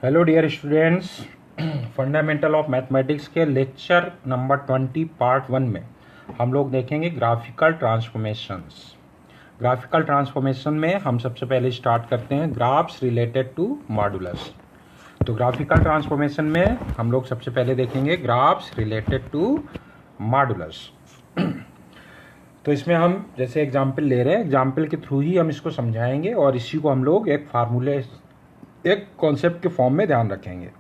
Hello dear students, fundamental of mathematics के lecture number 20 part 1 में हम लोग देखेंगे ग्राफिकल ट्रांसफॉर्मेशंस। ग्राफिकल ट्रांसफॉर्मेशन में हम सबसे पहले स्टार्ट करते हैं ग्राफ्स रिलेटेड टू मॉडुलस। तो ग्राफिकल ट्रांसफॉर्मेशन में हम लोग सबसे पहले देखेंगे ग्राफ्स रिलेटेड टू मॉडुलस। तो इसमें हम जैसे एग्जाम्पल ले रहे हैं, एग्जाम्पल के थ्रू ही हम इसको समझाएंगे और इसी को हम लोग एक फार्मूले, एक कॉन्सेप्ट के फॉर्म में ध्यान रखेंगे।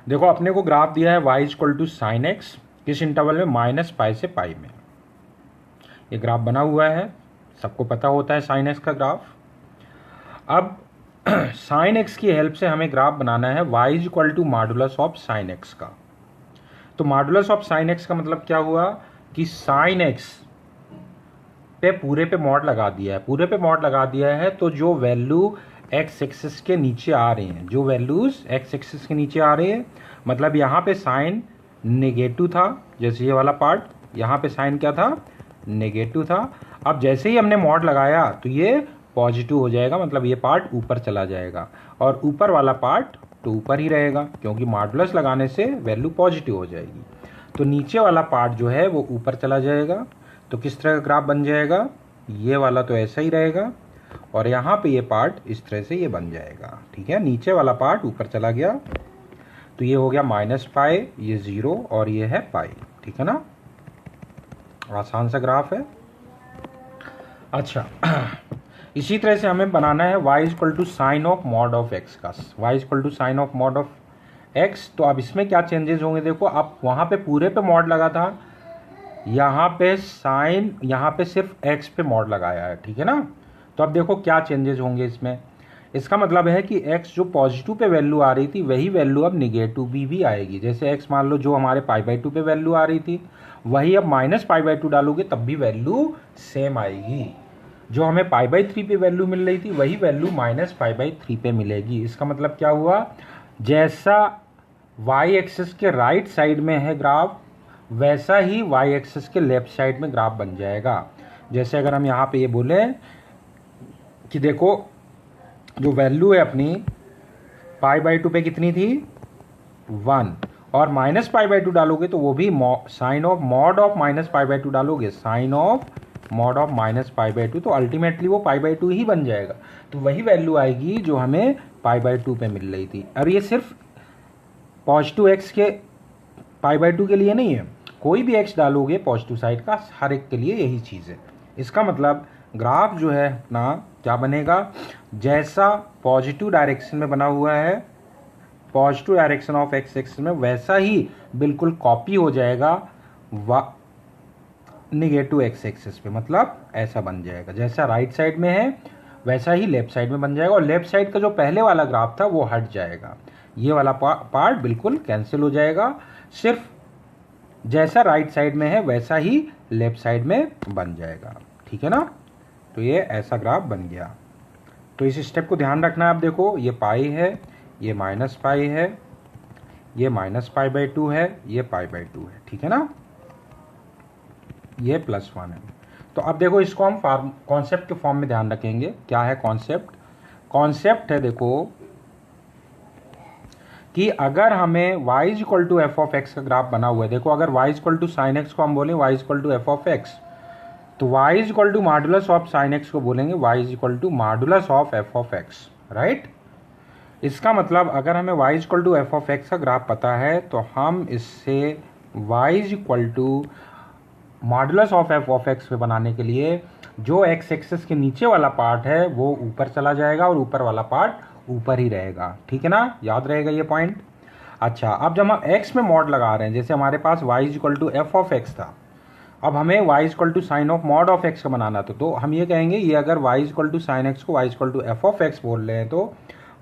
देखो, अपने को ग्राफ दिया है y equal to sine X, किस इंटरवल में, -π से π में। ये ग्राफ बना हुआ है, सबको पता होता है साइन एक्स का ग्राफ। अब साइन एक्स की हेल्प से हमें ग्राफ बनाना है y equal to modulus of sine x का। तो मॉडुलस ऑफ साइन एक्स का मतलब क्या हुआ कि साइन एक्स पे पूरे पे मॉड लगा दिया है, पूरे पे मॉड लगा दिया है। तो जो वैल्यू एक्स एक्सिस के नीचे आ रहे हैं, जो वैल्यूज एक्स एक्सिस के नीचे आ रहे हैं, मतलब यहाँ पे साइन नेगेटिव था, जैसे ये वाला पार्ट, यहाँ पे साइन क्या था, नेगेटिव था। अब जैसे ही हमने मॉड लगाया तो ये पॉजिटिव हो जाएगा, मतलब ये पार्ट ऊपर चला जाएगा और ऊपर वाला पार्ट तो ऊपर ही रहेगा, क्योंकि मॉडुलस लगाने से वैल्यू पॉजिटिव हो जाएगी। तो नीचे वाला पार्ट जो है वो ऊपर चला जाएगा। तो किस तरह का ग्राफ बन जाएगा, ये वाला तो ऐसा ही रहेगा और यहाँ पे ये पार्ट इस तरह से ये बन जाएगा। ठीक है, नीचे वाला पार्ट ऊपर चला गया तो ये हो गया -π, ये 0 और ये है π। ठीक है ना, आसान सा ग्राफ है। अच्छा, इसी तरह से हमें बनाना है y equal to sine of mod of x का, y equal to sine of mod of x। तो अब इसमें क्या चेंजेस होंगे, देखो, अब वहाँ पे पूरे पे मॉड लगा था, यहाँ पे साइन, यहाँ पे सिर्फ x पे मॉड लगाया है। ठीक है ना, तो अब देखो क्या चेंजेस होंगे इसमें। इसका मतलब है कि x जो पॉजिटिव पे वैल्यू आ रही थी वही वैल्यू अब निगेटिव भी आएगी। जैसे x मान लो जो हमारे π/2 पे वैल्यू आ रही थी वही अब -π/2 डालोगे तब भी वैल्यू सेम आएगी। जो हमें π/3 पे वैल्यू मिल रही थी वही वैल्यू -π/3 पे मिलेगी। इसका मतलब क्या हुआ, जैसा y एक्सिस के राइट साइड में है ग्राफ, वैसा ही y एक्सिस के लेफ्ट साइड में ग्राफ बन जाएगा। जैसे अगर हम यहाँ पे ये बोले कि देखो जो वैल्यू है अपनी π/2 पे कितनी थी, 1, और -π/2 डालोगे तो वो भी साइन ऑफ मॉड ऑफ -π/2 डालोगे, साइन ऑफ मॉड ऑफ -π/2, तो अल्टीमेटली वो π/2 ही बन जाएगा। तो वही वैल्यू आएगी जो हमें π/2 पे मिल रही थी। और ये सिर्फ पॉजिटिव एक्स के π/2 के लिए नहीं है, कोई भी x डालोगे पॉजिटिव साइड का, हर एक के लिए यही चीज़ है। इसका मतलब ग्राफ जो है अपना क्या बनेगा, जैसा पॉजिटिव डायरेक्शन में बना हुआ है, positive direction of x axis में, वैसा ही बिल्कुल कॉपी हो जाएगा निगेटिव x एक्सिस पे। मतलब ऐसा बन जाएगा, जैसा राइट साइड में है वैसा ही लेफ्ट साइड में बन जाएगा। और लेफ्ट साइड का जो पहले वाला ग्राफ था वो हट जाएगा, ये वाला पार्ट बिल्कुल कैंसिल हो जाएगा। सिर्फ जैसा राइट साइड में है वैसा ही लेफ्ट साइड में बन जाएगा। ठीक है ना, तो ये ऐसा ग्राफ बन गया। तो इस स्टेप को ध्यान रखना है। आप देखो, ये π है, ये -π है, ये -π/2 है, ये π/2 है। ठीक है ना, ये +1 है। तो अब देखो, इसको हम कॉन्सेप्ट के फॉर्म में ध्यान रखेंगे। क्या है कॉन्सेप्ट, कॉन्सेप्ट है देखो कि अगर हमें y इक्वल टू f(x) का ग्राफ बना हुआ है, देखो अगर y equal to sine X को हम बोलें y इक्वल टू f(x), तो y equal to modulus of sine X को बोलेंगे y equal to modulus of f(x), right. इसका मतलब अगर हमें y इक्वल टू f(x) का ग्राफ पता है तो हम इससे y equal to modulus of f(x) पे बनाने के लिए जो x एक्सिस के नीचे वाला पार्ट है वो ऊपर चला जाएगा और ऊपर वाला पार्ट ऊपर ही रहेगा। ठीक है ना, याद रहेगा ये पॉइंट। अच्छा, अब जब हम x में मॉड लगा रहे हैं, जैसे हमारे पास y इक्वल टू f(x) था, अब हमें y equal to sine of mod of x का बनाना था, तो हम ये कहेंगे, ये अगर y equal to sine X को y इक्वल टू f(x) बोल रहे हैं तो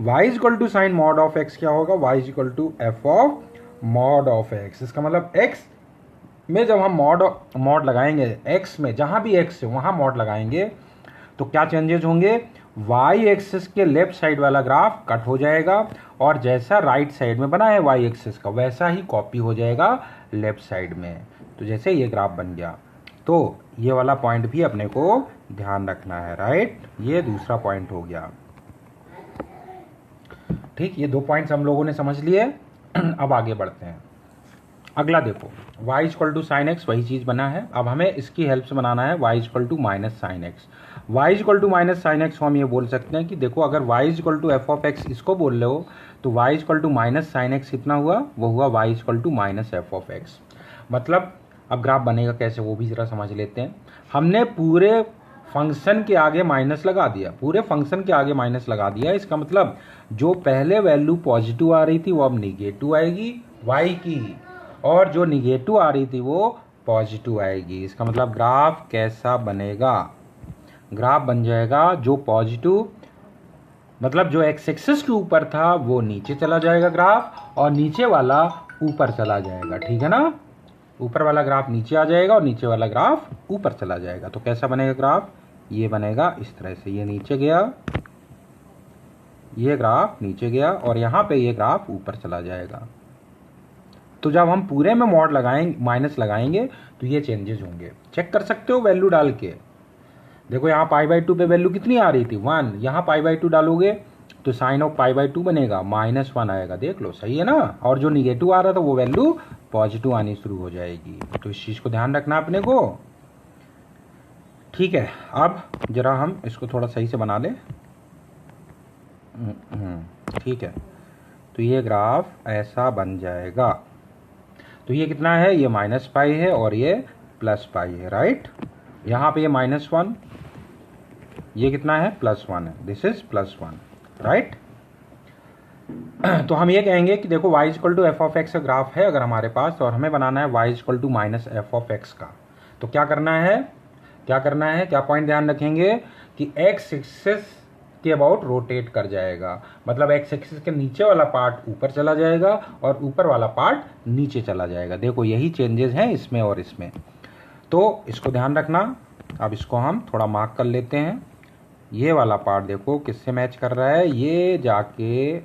y equal to sine mod of x क्या होगा, y equal to f of mod of x। इसका मतलब x में जब हम मॉड लगाएंगे, x में जहाँ भी x है वहाँ मॉड लगाएंगे तो क्या चेंजेस होंगे, y एक्सिस के लेफ्ट साइड वाला ग्राफ कट हो जाएगा और जैसा राइट साइड में बना है y एक्सिस का वैसा ही कॉपी हो जाएगा लेफ्ट साइड में। तो जैसे ये ग्राफ बन गया, तो ये वाला पॉइंट भी अपने को ध्यान रखना है, राइट। ये दूसरा पॉइंट हो गया। ठीक, ये 2 पॉइंट्स हम लोगों ने समझ लिए। अब आगे बढ़ते हैं। अगला देखो, y equal to sine X, वही चीज़ बना है। अब हमें इसकी हेल्प से बनाना है y equal to minus sine X. y equal to minus sine X को हम ये बोल सकते हैं कि देखो, अगर y equal to F of X इसको बोल रहे हो तो y equal to minus sine X कितना हुआ, वो हुआ y equal to minus F of x. मतलब अब ग्राफ बनेगा कैसे वो भी ज़रा समझ लेते हैं। हमने पूरे फंक्शन के आगे माइनस लगा दिया, पूरे फंक्शन के आगे माइनस लगा दिया। इसका मतलब जो पहले वैल्यू पॉजिटिव आ रही थी वो अब निगेटिव आएगी y की, और जो निगेटिव आ रही थी वो पॉजिटिव आएगी। इसका मतलब ग्राफ कैसा बनेगा, ग्राफ बन जाएगा जो पॉजिटिव, मतलब जो एक्स एक्सिस के ऊपर था वो नीचे चला जाएगा ग्राफ, और नीचे वाला ऊपर चला जाएगा। ठीक है ना, ऊपर वाला ग्राफ नीचे आ जाएगा और नीचे वाला ग्राफ ऊपर चला जाएगा। तो कैसा बनेगा ग्राफ, ये बनेगा इस तरह से, ये नीचे गया, ये ग्राफ नीचे गया, और यहाँ पे ये ग्राफ ऊपर चला जाएगा। तो जब हम पूरे में मॉड लगाएंगे, माइनस लगाएंगे, तो ये चेंजेस होंगे। चेक कर सकते हो वैल्यू डाल के। देखो यहाँ π/2 पे वैल्यू कितनी आ रही थी, 1, यहाँ π/2 डालोगे तो साइन ऑफ π/2 बनेगा, -1 आएगा। देख लो, सही है ना। और जो निगेटिव आ रहा था वो वैल्यू पॉजिटिव आनी शुरू हो जाएगी। तो इस चीज़ को ध्यान रखना अपने को। ठीक है, अब जरा हम इसको थोड़ा सही से बना लें। ठीक है, तो ये ग्राफ ऐसा बन जाएगा। तो ये कितना है, ये -π है और ये +π है, राइट। यहाँ पे ये -1, ये कितना है, +1 है, दिस इज +1, राइट। तो हम ये कहेंगे कि देखो y equal to F of x का ग्राफ है अगर हमारे पास, और हमें बनाना है y equal to minus F of x का। तो क्या करना है, क्या पॉइंट ध्यान रखेंगे कि x एक्सिस के अबाउट रोटेट कर जाएगा। मतलब x एक्सिस के नीचे वाला पार्ट ऊपर चला जाएगा और ऊपर वाला पार्ट नीचे चला जाएगा। देखो यही चेंजेस हैं इसमें और इसमें, तो इसको ध्यान रखना। अब इसको हम थोड़ा मार्क कर लेते हैं। ये वाला पार्ट देखो किससे मैच कर रहा है, ये जाके,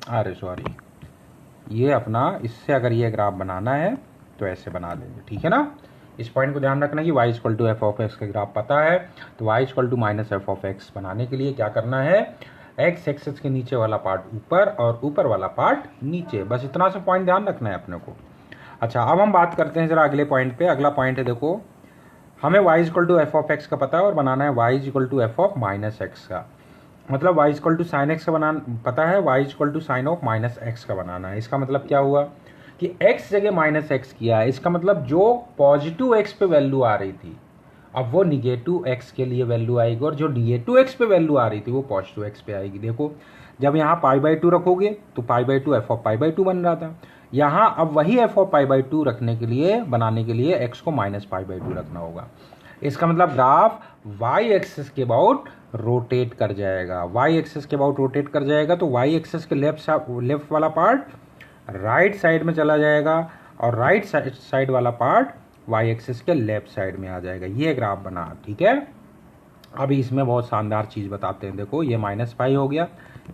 अरे सॉरी, ये अपना, इससे अगर ये ग्राफ बनाना है तो ऐसे बना देंगे। ठीक है ना, इस पॉइंट को ध्यान रखना कि y equal to F of x का ग्राफ पता है, तो y equal to minus F of X बनाने के लिए क्या करना है, x एक्सिस के नीचे वाला पार्ट ऊपर और ऊपर वाला पार्ट नीचे, बस इतना सा पॉइंट ध्यान रखना है अपने को। अच्छा, अब हम बात करते हैं जरा अगले पॉइंट पे। अगला पॉइंट है, देखो हमें y equal to F of x का पता है और बनाना है y equal to F of minus X का। मतलब y equal to sine x का बनाना पता है, y equal to sine of minus X का बनाना है। इसका मतलब क्या हुआ कि x जगह माइनस एक्स किया है। इसका मतलब जो पॉजिटिव x पे वैल्यू आ रही थी अब वो निगेटिव x के लिए वैल्यू आएगी, और जो निगेटिव x पे वैल्यू आ रही थी वो पॉजिटिव x पे आएगी। देखो जब यहाँ π/2 रखोगे तो π/2 एफ ऑफ π/2 बन रहा था। यहाँ अब वही एफ ऑफ π/2 रखने के लिए, बनाने के लिए x को माइनस π/2 रखना होगा। इसका मतलब ग्राफ y एक्सिस के अबाउट रोटेट कर जाएगा, y एक्सिस के अबाउट रोटेट कर जाएगा। तो y एक्सिस के लेफ्ट वाला पार्ट राइट साइड में चला जाएगा और राइट साइड वाला पार्ट y एक्सिस के लेफ्ट साइड में आ जाएगा। ये ग्राफ बना, ठीक है। अभी इसमें बहुत शानदार चीज़ बताते हैं। देखो ये -π हो गया,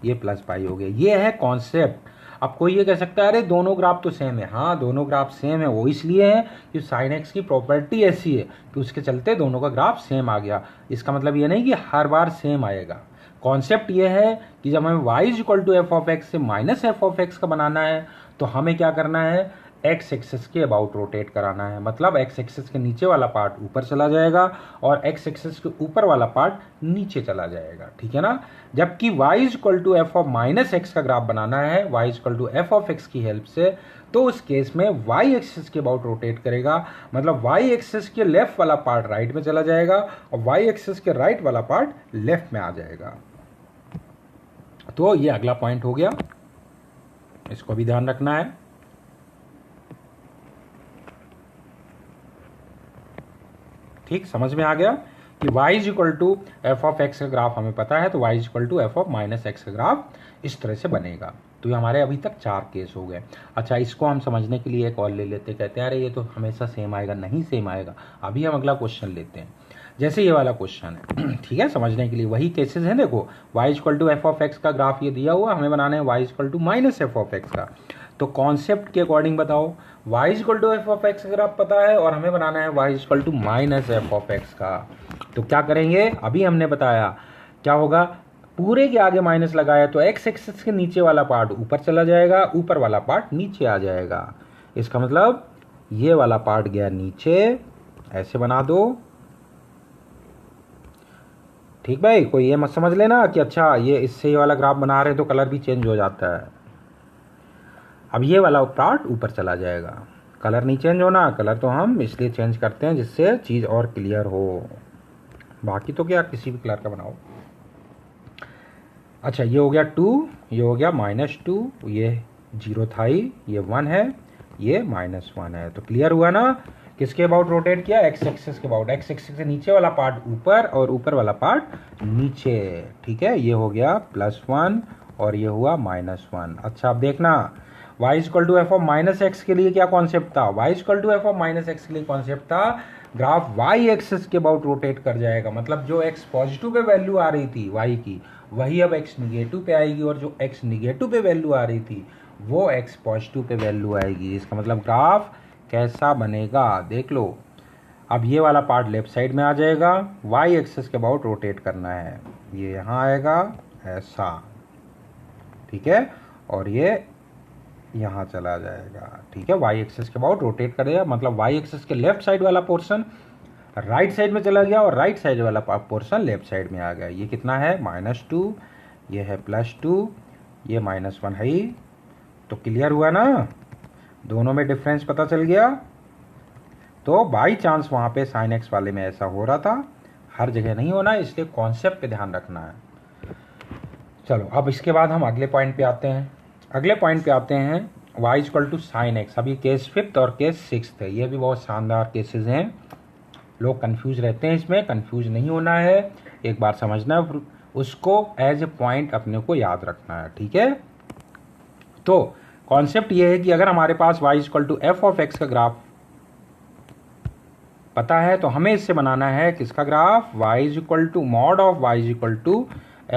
ये +π हो गया। ये है कॉन्सेप्ट। अब कोई ये कह सकता है अरे दोनों ग्राफ तो सेम है। हाँ, दोनों ग्राफ सेम है, वो इसलिए है कि साइन एक्स की प्रॉपर्टी ऐसी है कि उसके चलते दोनों का ग्राफ सेम आ गया। इसका मतलब ये नहीं कि हर बार सेम आएगा। कॉन्सेप्ट ये है कि जब हमें y equal to F of X से माइनस एफ ऑफ एक्स का बनाना है तो हमें क्या करना है, x एक्सिस के अबाउट रोटेट कराना है। मतलब x एक्सिस के नीचे वाला पार्ट ऊपर चला जाएगा और x एक्सिस के ऊपर वाला पार्ट नीचे चला जाएगा, ठीक है ना। जबकि y equal to F of minus X का ग्राफ बनाना है y equal to F of X की हेल्प से, तो उस केस में y एक्सिस के अबाउट रोटेट करेगा। मतलब y एक्सिस के लेफ्ट वाला पार्ट राइट में चला जाएगा और y एक्सिस के राइट वाला पार्ट लेफ्ट में आ जाएगा। तो ये अगला पॉइंट हो गया, इसको भी ध्यान रखना है। ठीक, समझ में आ गया कि y equal to F of x का ग्राफ हमें पता है, तो y equal to F of minus X का ग्राफ इस तरह से बनेगा। तो ये हमारे अभी तक 4 केस हो गए। अच्छा, इसको हम समझने के लिए एक और ले लेते। कहते हैं अरे ये तो हमेशा सेम आएगा, नहीं सेम आएगा। अभी हम अगला क्वेश्चन लेते हैं, जैसे ये वाला क्वेश्चन है। ठीक है, समझने के लिए वही केसेस हैं। देखो y equal to F of x का ग्राफ ये दिया हुआ, हमें बनाना है y equal to minus F of x का। तो कॉन्सेप्ट के अकॉर्डिंग बताओ, y equal to F of x का ग्राफ पता है और हमें बनाना है y equal to minus F of x का। तो क्या करेंगे, अभी हमने बताया क्या होगा, पूरे के आगे माइनस लगाया तो एक्स एक्सिस के नीचे वाला पार्ट ऊपर चला जाएगा, ऊपर वाला पार्ट नीचे आ जाएगा। इसका मतलब ये वाला पार्ट गया नीचे, ऐसे बना दो। ठीक भाई, कोई ये मत समझ लेना कि अच्छा ये इससे ये वाला ग्राफ बना रहे हैं तो कलर भी चेंज हो जाता है। अब ये वाला पार्ट ऊपर चला जाएगा, कलर नहीं चेंज होना। कलर तो हम इसलिए चेंज करते हैं जिससे चीज़ और क्लियर हो, बाकी तो क्या किसी भी कलर का बनाओ। अच्छा, ये हो गया 2, ये हो गया -2, ये 0 था ही, ये 1 है, ये -1 है। तो क्लियर हुआ ना, किसके अबाउट रोटेट किया, एक्स एक्सिस के अबाउट। एक्स एक्सिस से नीचे वाला पार्ट ऊपर और ऊपर वाला पार्ट नीचे। ठीक है, ये हो गया +1 और ये हुआ -1। अच्छा, अब देखना y = f(-x) के लिए क्या कॉन्सेप्ट था। y = f(-x) के लिए कॉन्सेप्ट था ग्राफ y एक्सिस के अबाउट रोटेट कर जाएगा। मतलब जो x पॉजिटिव पे वैल्यू आ रही थी y की, वही अब x निगेटिव पे आएगी, और जो x निगेटिव पे वैल्यू आ रही थी वो x पॉजिटिव पे वैल्यू आएगी। इसका मतलब ग्राफ कैसा बनेगा देख लो। अब ये वाला पार्ट लेफ्ट साइड में आ जाएगा, y एक्सिस के अबाउट रोटेट करना है, ये यहाँ आएगा ऐसा, ठीक है, और ये यहाँ चला जाएगा। ठीक है, y एक्सिस के अबाउट रोटेट करेगा, मतलब y एक्सिस के लेफ्ट साइड वाला पोर्शन राइट साइड में चला गया और राइट साइड वाला पोर्शन लेफ्ट साइड में आ गया। ये कितना है, -2, ये है +2, ये -1 है ही। तो क्लियर हुआ ना, दोनों में डिफरेंस पता चल गया। तो बाई चांस वहाँ पे sin x वाले में ऐसा हो रहा था, हर जगह नहीं होना, इसलिए कॉन्सेप्ट पे ध्यान रखना है। चलो, अब इसके बाद हम अगले पॉइंट पे आते हैं। अगले पॉइंट पे आते हैं y = sin x। अभी केस 5th और केस 6th है, ये भी बहुत शानदार केसेस हैं। लोग कंफ्यूज रहते हैं, इसमें कंफ्यूज नहीं होना है, एक बार समझना है, उसको एज ए पॉइंट अपने को याद रखना है। ठीक है, तो कॉन्सेप्ट ये है कि अगर हमारे पास y = f(x) का ग्राफ पता है तो हमें इससे बनाना है किसका ग्राफ, y =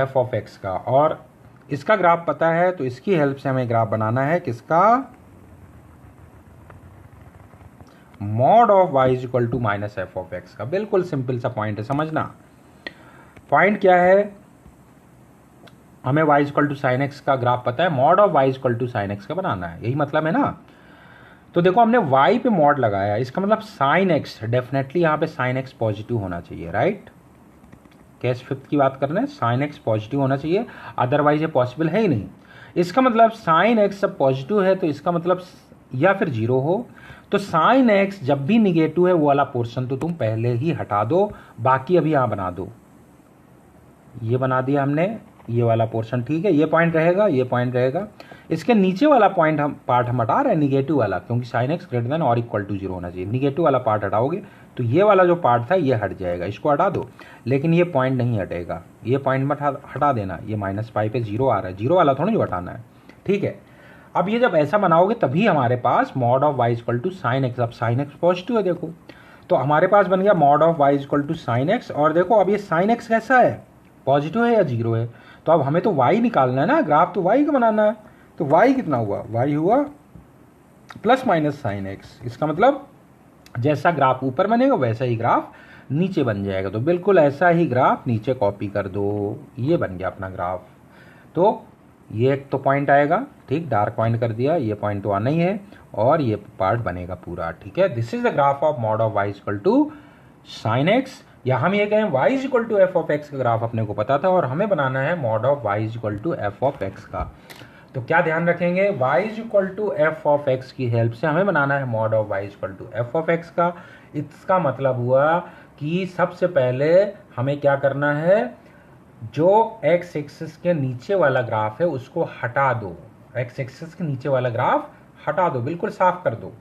f(x) का। और इसका ग्राफ पता है तो इसकी हेल्प से हमें ग्राफ बनाना है किसका, (y = -f(x) का। बिल्कुल सिंपल सा पॉइंट है, समझना। पॉइंट क्या है, हमें y = sin x का ग्राफ पता है, (y = sin x) का बनाना है, यही मतलब है ना। तो देखो, हमने y पे मॉड लगाया, इसका मतलब sin x, डेफिनेटली यहाँ पे sin x पॉजिटिव होना चाहिए, राइट। केस 5th की बात कर रहे हैं, sin x पॉजिटिव होना चाहिए, अदरवाइज ये पॉसिबल है ही नहीं। इसका मतलब sin x सब पॉजिटिव है, तो इसका मतलब या फिर 0 हो, तो sin x जब भी निगेटिव है वो वाला पोर्शन तो तुम पहले ही हटा दो, बाकी अभी यहाँ बना दो। ये बना दिया हमने, ये वाला पोर्शन, ठीक है, ये पॉइंट रहेगा, ये पॉइंट रहेगा। इसके नीचे वाला पॉइंट पार्ट हम हटा रहे हैं, निगेटिव वाला, क्योंकि sin x > 0 होना चाहिए। निगेटिव वाला पार्ट हटाओगे तो ये वाला जो पार्ट था ये हट जाएगा, इसको हटा दो। लेकिन ये पॉइंट नहीं हटेगा, ये पॉइंट मत हटा देना, ये -π पे 0 आ रहा है, 0 वाला थोड़ा जो हटाना है। ठीक है, अब ये जब ऐसा बनाओगे तभी हमारे पास (y = sin x), अब sin x पॉजिटिव है देखो, तो हमारे पास बन गया (y = sin x). और देखो अब ये sin x कैसा है, पॉजिटिव है या 0 है, तो अब हमें तो y निकालना है ना, ग्राफ तो y का बनाना है। तो y कितना हुआ, y हुआ ± sin x। इसका मतलब जैसा ग्राफ ऊपर बनेगा वैसा ही ग्राफ नीचे बन जाएगा। तो बिल्कुल ऐसा ही ग्राफ नीचे कॉपी कर दो, ये बन गया अपना ग्राफ। तो ये एक तो पॉइंट आएगा, ठीक, डार्क पॉइंट कर दिया, ये पॉइंट तो आना ही है, और ये पार्ट बनेगा पूरा। ठीक है, this is the graph of (y = sin x). या हम ये कहें y = f(x) का ग्राफ अपने को पता था, और हमें बनाना है (y = f(x) का। तो क्या ध्यान रखेंगे, y = f(x) की हेल्प से हमें बनाना है (y = f(x) का। इसका मतलब हुआ कि सबसे पहले हमें क्या करना है, जो x एक्सिस के नीचे वाला ग्राफ है उसको हटा दो, x एक्सिस के नीचे वाला ग्राफ हटा दो, बिल्कुल साफ कर दो,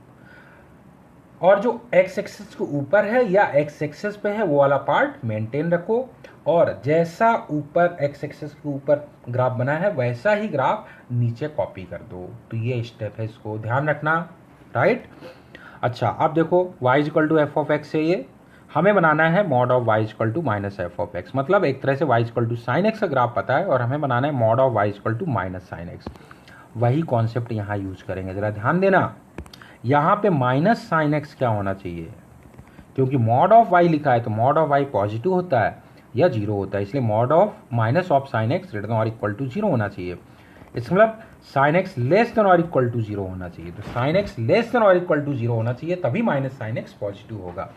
और जो x एक्सिस के ऊपर है या x एक्सिस पे है वो वाला पार्ट मेंटेन रखो, और जैसा ऊपर x एक्सिस के ऊपर ग्राफ बना है वैसा ही ग्राफ नीचे कॉपी कर दो। तो ये स्टेप है, इसको ध्यान रखना, राइट। अच्छा, अब देखो y = f(x) है, ये हमें बनाना है (y = -f(x), मतलब एक तरह से y = sin x का ग्राफ पता है और हमें बनाना है (y = -sin x). वही कॉन्सेप्ट यहाँ यूज करेंगे, जरा ध्यान देना। यहाँ पे -sin x क्या होना चाहिए, क्योंकि (y) लिखा है तो (y) पॉजिटिव होता है, या 0 होता है, इसलिए mod of minus of sine x greater than और इक्वल टू 0 होना चाहिए। इसका मतलब साइन एक्स लेस देन और इक्वल टू 0 होना चाहिए। तो साइन एक्स लेस देन और इक्वल टू 0 होना चाहिए, तभी माइनस साइन एक्स पॉजिटिव होगा।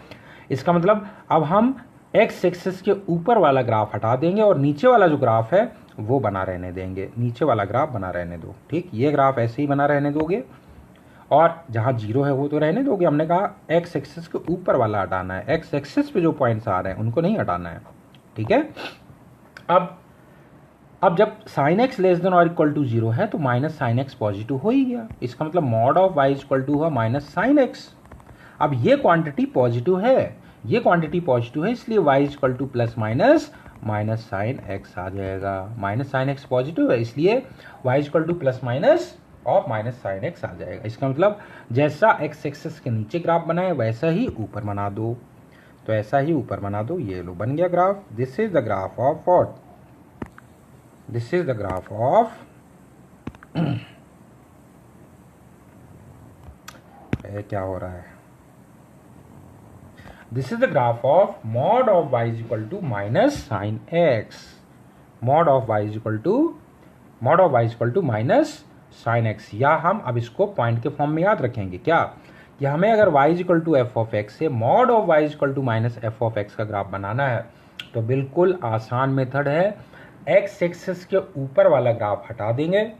इसका मतलब अब हम एक्स एक्सिस के ऊपर वाला ग्राफ हटा देंगे और नीचे वाला जो ग्राफ है वो बना रहने देंगे। नीचे वाला ग्राफ बना रहने दो, ठीक, ये ग्राफ ऐसे ही बना रहने दोगे और जहाँ 0 है वो तो रहने दोगे। हमने कहा एक्स एक्सिस के ऊपर वाला हटाना है, एक्स एक्सिस पे जो पॉइंट्स आ रहे हैं उनको नहीं हटाना है, ठीक है। अब जब साइन एक्स लेस देन और इक्वल टू 0 है तो माइनस साइन एक्स पॉजिटिव हो ही गया। इसका मतलब mod of Y equal to हुआ माइनस साइन एक्स। अब ये क्वांटिटी पॉजिटिव है, ये क्वांटिटी पॉजिटिव है, इसलिए y equal to plus minus minus sine X आ जाएगा। माइनस साइन एक्स पॉजिटिव है, इसलिए y equal to plus minus of minus sine X आ जाएगा। इसका मतलब जैसा एक्स एक्सिस के नीचे ग्राफ बनाए वैसा ही ऊपर बना दो, तो ऐसा ही ऊपर बना दो। ये लो बन गया graph. This is the graph of what, this is the graph of क्या हो रहा है, this is the graph of mod of y is equal to minus sine X, mod of y is equal to minus sine X. या हम अब इसको point के form में याद रखेंगे क्या, कि हमें अगर y is equal to F of X से mod of y is equal to minus F of x का ग्राफ बनाना है तो बिल्कुल आसान मेथड है। एक्स एक्सिस के ऊपर वाला ग्राफ हटा देंगे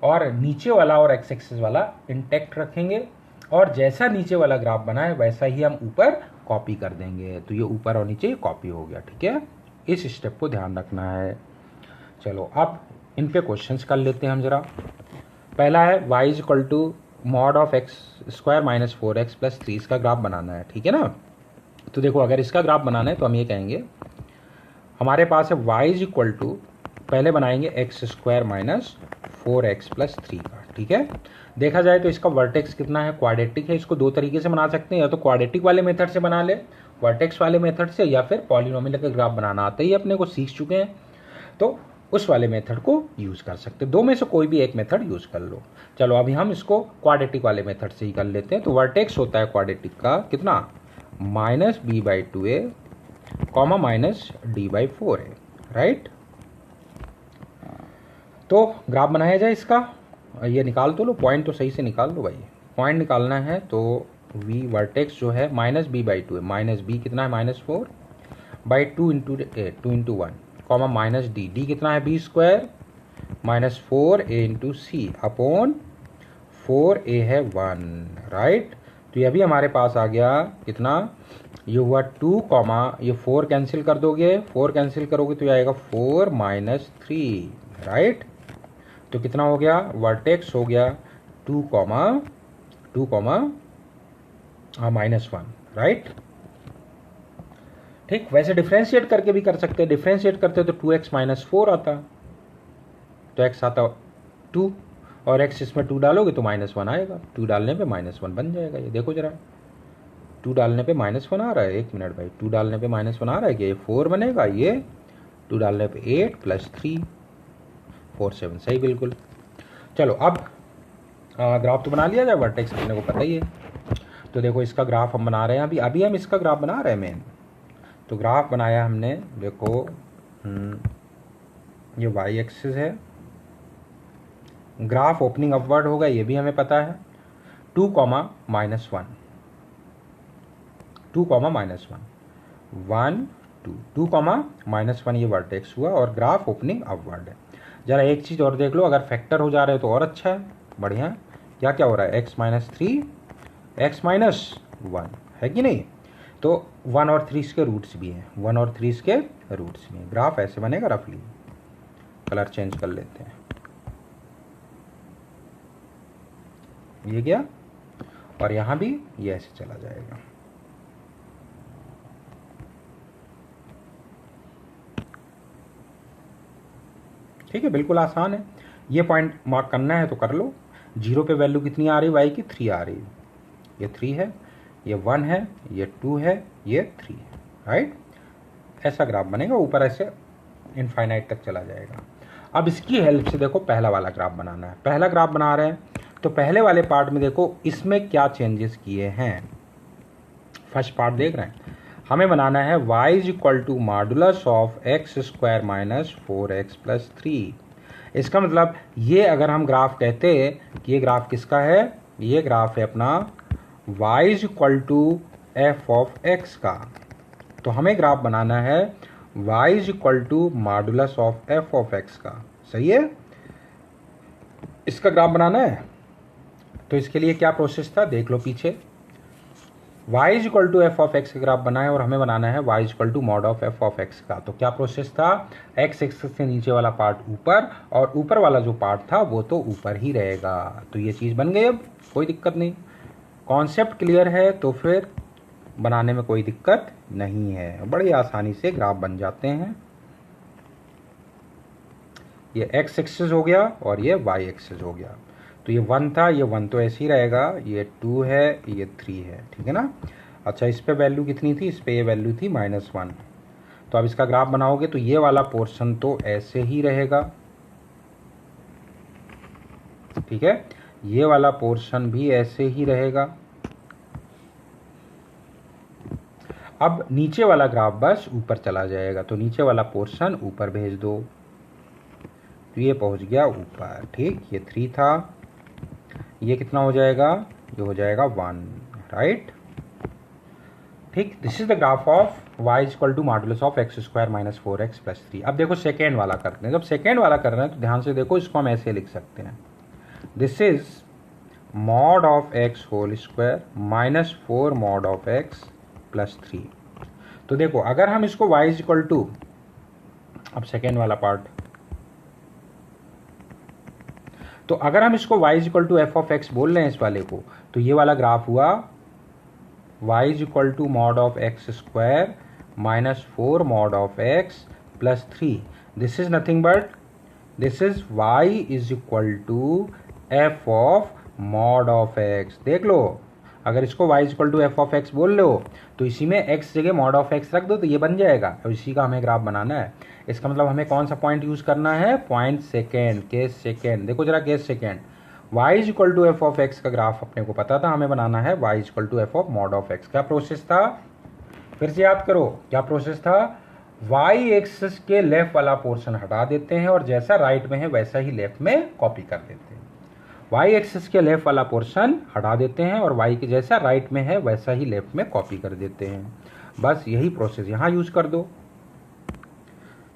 और नीचे वाला और एक्स एक्सिस वाला इंटैक्ट रखेंगे, और जैसा नीचे वाला ग्राफ बना है वैसा ही हम ऊपर कॉपी कर देंगे। तो ये ऊपर और नीचे कॉपी हो गया, ठीक है। इस स्टेप को ध्यान रखना है। चलो अब इन पे क्वेश्चंस कर लेते हैं हम जरा। पहला है y is equal to mod of x square minus 4x plus 3 इसका ग्राफ बनाना है, ठीक है ना। तो देखो अगर इसका ग्राफ बनाना है तो हम ये कहेंगे हमारे पास है y इज इक्वल टू, पहले बनाएंगे x square minus 4x plus 3 का, ठीक है। देखा जाए तो इसका वर्टेक्स कितना है, क्वाड्रेटिक है। इसको दो तरीके से बना सकते हैं, या तो क्वाड्रेटिक वाले मेथड से बना ले वर्टेक्स वाले मेथड से, या फिर पॉलिनोमियल का ग्राफ बनाना आता ही अपने को, सीख चुके हैं तो उस वाले मेथड को यूज़ कर सकते हैं। दो में से कोई भी एक मेथड यूज़ कर लो। चलो अभी हम इसको क्वाड्रेटिक वाले मेथड से ही कर लेते हैं। तो वर्टेक्स होता है क्वाड्रेटिक का कितना, minus b by 2a comma minus d by 4a, right. तो ग्राफ बनाया जाए इसका, ये निकाल तो लो, पॉइंट तो सही से निकाल लो भाई। पॉइंट निकालना है तो v वर्टेक्स जो है माइनस बी बाई 2 है, माइनस बी कितना है minus 4 by 2 into 1 comma minus D कितना है B square minus 4a into C upon 4a है 1, राइट। तो ये भी हमारे पास आ गया कितना, ये हुआ 2 कॉमा ये 4 कैंसिल कर दोगे, 4 कैंसिल करोगे तो ये आएगा 4 माइनस 3, राइट। तो कितना हो गया, वर्टेक्स हो गया 2 कॉमा माइनस 1, राइट। ठीक, वैसे डिफ्रेंशिएट करके भी कर सकते हैं। डिफ्रेंशिएट करते तो 2x माइनस 4 आता, तो x आता 2 और x इसमें 2 डालोगे तो माइनस 1 आएगा। 2 डालने पे माइनस 1 बन जाएगा। ये देखो जरा, 2 डालने पे माइनस 1 आ रहा है, एक मिनट भाई, 2 डालने पे माइनस 1 आ रहा है कि ये 4 बनेगा, ये 2 डालने पे 8 प्लस 3 4 7, सही बिल्कुल। चलो अब ग्राफ तो बना लिया जाए, वर्टेक्स अपने को पता ही है। तो देखो इसका ग्राफ हम बना रहे हैं, अभी हम इसका ग्राफ बना रहे हैं मेन। तो ग्राफ बनाया हमने, देखो ये वाई एक्सिस है, ग्राफ ओपनिंग अपवर्ड होगा ये भी हमें पता है, 2 comma minus 1 2 comma minus 1 1 2 2 comma minus 1 ये वर्टेक्स हुआ और ग्राफ ओपनिंग अपवर्ड है। जरा एक चीज़ और देख लो, अगर फैक्टर हो जा रहे हो तो और अच्छा है, बढ़िया। क्या क्या हो रहा है, x माइनस 3 x माइनस 1 है कि नहीं। तो 1 और 3 इसके रूट्स भी हैं, 1 और 3 इसके रूट्स भी हैं। ग्राफ ऐसे बनेगा रफली, कलर चेंज कर लेते हैं, ये क्या, और यहाँ भी ये ऐसे चला जाएगा। ठीक है, बिल्कुल आसान है। ये पॉइंट मार्क करना है तो कर लो। 0 पे वैल्यू कितनी आ रही है y की, 3 आ रही है। ये 3 है, ये 1 है, ये 2 है, ये 3 है, राइट। ऐसा ग्राफ बनेगा, ऊपर ऐसे इनफाइनाइट तक चला जाएगा। अब इसकी हेल्प से देखो पहला वाला ग्राफ बनाना है। पहला ग्राफ बना रहे हैं तो पहले वाले पार्ट में देखो इसमें क्या चेंजेस किए हैं। फर्स्ट पार्ट देख रहे हैं, हमें बनाना है y is equal to modulus of x square minus 4x plus 3। इसका मतलब ये अगर हम ग्राफ कहते कि ये ग्राफ किसका है, ये ग्राफ है अपना y is equal to F of x का, तो हमें ग्राफ बनाना है y is equal to modulus of f of x का। सही है, इसका ग्राफ बनाना है। तो इसके लिए क्या प्रोसेस था देख लो पीछे, y is equal to F of x का ग्राफ बना है और हमें बनाना है y is equal to mod of f of x का। तो क्या प्रोसेस था, x एक्सिस से नीचे वाला पार्ट ऊपर और ऊपर वाला जो पार्ट था वो तो ऊपर ही रहेगा। तो ये चीज़ बन गई, अब कोई दिक्कत नहीं, कॉन्सेप्ट क्लियर है तो फिर बनाने में कोई दिक्कत नहीं है, बड़ी आसानी से ग्राफ बन जाते हैं। ये x एक्सिस हो गया और ये y एक्सिस हो गया। तो ये 1 था, ये 1 तो ऐसे ही रहेगा, ये 2 है, ये 3 है, ठीक है ना। अच्छा, इस पे वैल्यू कितनी थी, इस पे ये वैल्यू थी -1। तो अब इसका ग्राफ बनाओगे तो ये वाला पोर्शन तो ऐसे ही रहेगा, ठीक है, ये वाला पोर्शन भी ऐसे ही रहेगा। अब नीचे वाला ग्राफ बस ऊपर चला जाएगा, तो नीचे वाला पोर्शन ऊपर भेज दो, तो ये पहुंच गया ऊपर, ठीक। ये 3 था, ये कितना हो जाएगा, ये हो जाएगा 1, राइट, ठीक। This is the graph of y is equal to modulus of x square minus 4x plus 3। अब देखो सेकेंड वाला करते हैं, जब सेकेंड वाला कर रहे हैं तो ध्यान से देखो, इसको हम ऐसे लिख सकते हैं, this is mod of x whole square minus 4 mod of x plus 3। तो देखो अगर हम इसको y इज इक्वल टू, अब सेकेंड वाला पार्ट, तो अगर हम इसको y is equal to F of x बोल रहे हैं इस वाले को, तो ये वाला ग्राफ हुआ y is equal to mod of x square minus 4 mod of x plus 3। This is nothing but this is y is equal to F of mod of x. देख लो, अगर इसको y is equal to F of x बोल लो तो इसी में x जगह मॉड ऑफ एक्स रख दो तो ये बन जाएगा, और इसी का हमें ग्राफ बनाना है। इसका मतलब हमें कौन सा पॉइंट यूज करना है, पॉइंट सेकेंड, केस सेकेंड। देखो जरा case second, y is equal to F of x का ग्राफ अपने को पता था, हमें बनाना है y is equal to F of mod of x. क्या प्रोसेस था, फिर से याद करो क्या प्रोसेस था, y एक्सिस के लेफ्ट वाला पोर्शन हटा देते हैं और जैसा राइट में है वैसा ही लेफ्ट में कॉपी कर देते हैं। y एक्सिस के लेफ्ट वाला पोर्शन हटा देते हैं और y के जैसा राइट में है वैसा ही लेफ्ट में कॉपी कर देते हैं। बस यही प्रोसेस यहाँ यूज कर दो।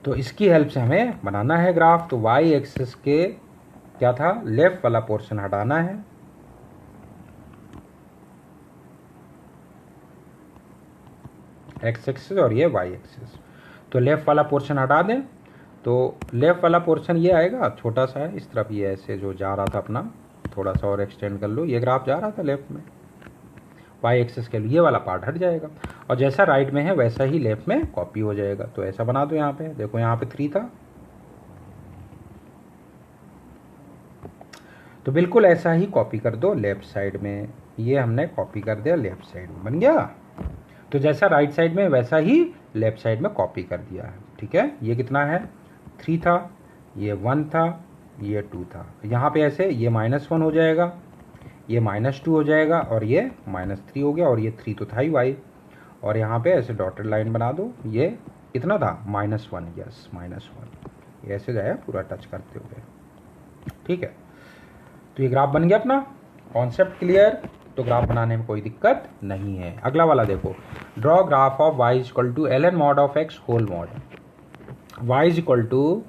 तो इसकी हेल्प से हमें बनाना है ग्राफ। तो y एक्सिस के क्या था, लेफ्ट वाला पोर्शन हटाना है, x एक्सिस और ये y एक्सिस। तो लेफ्ट वाला पोर्शन हटा दें तो लेफ्ट वाला पोर्शन ये आएगा, छोटा सा है इस तरफ, ये ऐसे जो जा रहा था अपना, थोड़ा सा और एक्सटेंड कर लो, ये ग्राफ जा रहा था लेफ्ट में, y एक्सिस के लिए ये वाला पार्ट हट जाएगा और जैसा राइट में है वैसा ही लेफ्ट में कॉपी हो जाएगा। तो ऐसा बना दो, यहाँ पे देखो, यहाँ पे 3 था, तो बिल्कुल ऐसा ही कॉपी कर दो लेफ्ट साइड में, ये हमने कॉपी कर दिया लेफ्ट साइड में, बन गया। तो जैसा राइट साइड में वैसा ही लेफ्ट साइड में कॉपी कर दिया है, ठीक है। ये कितना है, 3 था, ये 1 था, ये 2 था, यहाँ पे ऐसे ये -1 हो जाएगा, ये -2 हो जाएगा और ये -3 हो गया, और ये 3 तो था ही y, और यहाँ पे ऐसे डॉटेड लाइन बना दो, ये कितना था, -1, यस -1, ये ऐसे जाए पूरा टच करते हुए, ठीक है। तो ये ग्राफ बन गया अपना, कॉन्सेप्ट क्लियर, तो ग्राफ बनाने में कोई दिक्कत नहीं है। अगला वाला देखो, draw graph of y is equal to ln mod of x whole mod, y is equal to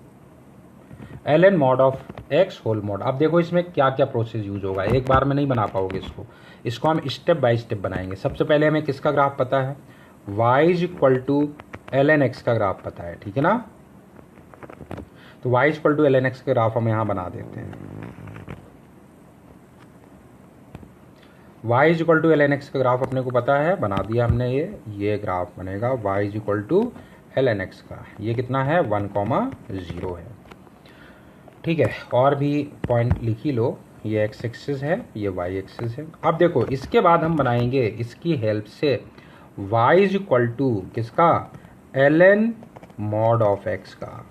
ln mod of x whole mod. अब देखो इसमें क्या क्या प्रोसेस यूज होगा, एक बार में नहीं बना पाओगे इसको हम स्टेप बाय स्टेप बनाएंगे। सबसे पहले हमें किसका ग्राफ पता है, y is equal to ln x का ग्राफ पता है, ठीक है ना। तो y is equal to ln x का ग्राफ हम यहाँ बना देते हैं, y is equal to ln x का ग्राफ अपने को पता है, बना दिया हमने, ये ग्राफ बनेगा y is equal to ln x का, ये कितना है 1,0 है, ठीक है। और भी पॉइंट लिख ही लो, ये x एक्सिस है, ये y एक्सिस है। अब देखो इसके बाद हम बनाएंगे इसकी हेल्प से y इज इक्वल टू किसका, ln मॉड ऑफ x का,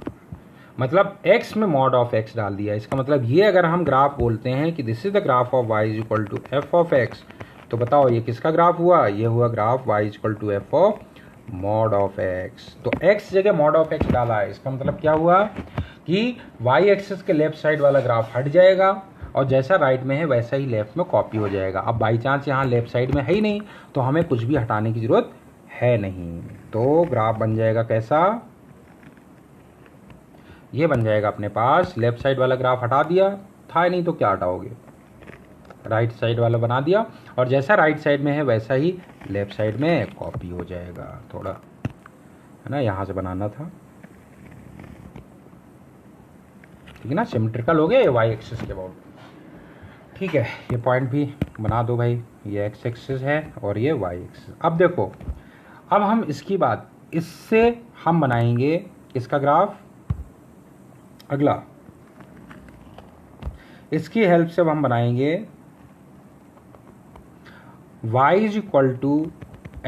मतलब x में मॉड ऑफ x डाल दिया। इसका मतलब ये अगर हम ग्राफ बोलते हैं कि this is the graph of y is equal to F of x, तो बताओ ये किसका ग्राफ हुआ, ये हुआ graph y is equal to F of mod of x. तो एक्स जगह मॉड ऑफ एक्स डाला है, इसका मतलब क्या हुआ कि वाई एक्सिस के लेफ्ट साइड वाला ग्राफ हट जाएगा और जैसा राइट में है वैसा ही लेफ्ट में कॉपी हो जाएगा। अब बाई चांस यहाँ लेफ्ट साइड में है ही नहीं तो हमें कुछ भी हटाने की जरूरत है नहीं। तो ग्राफ बन जाएगा कैसा, ये बन जाएगा अपने पास, लेफ्ट साइड वाला ग्राफ हटा दिया था नहीं तो क्या हटाओगे, राइट साइड वाला बना दिया और जैसा राइट साइड में है वैसा ही लेफ्ट साइड में कॉपी हो जाएगा। थोड़ा है ना, यहाँ से बनाना था, ठीक है ना, सिमेट्रिकल हो गया ये वाई एक्सिस के अबाउट। ठीक है, ये पॉइंट भी बना दो भाई, ये एक्स एक्सिस है और ये वाई एक्सिस। अब देखो, अब हम इसकी बात, इससे हम बनाएंगे इसका ग्राफ, अगला इसकी हेल्प से हम बनाएंगे y is equal to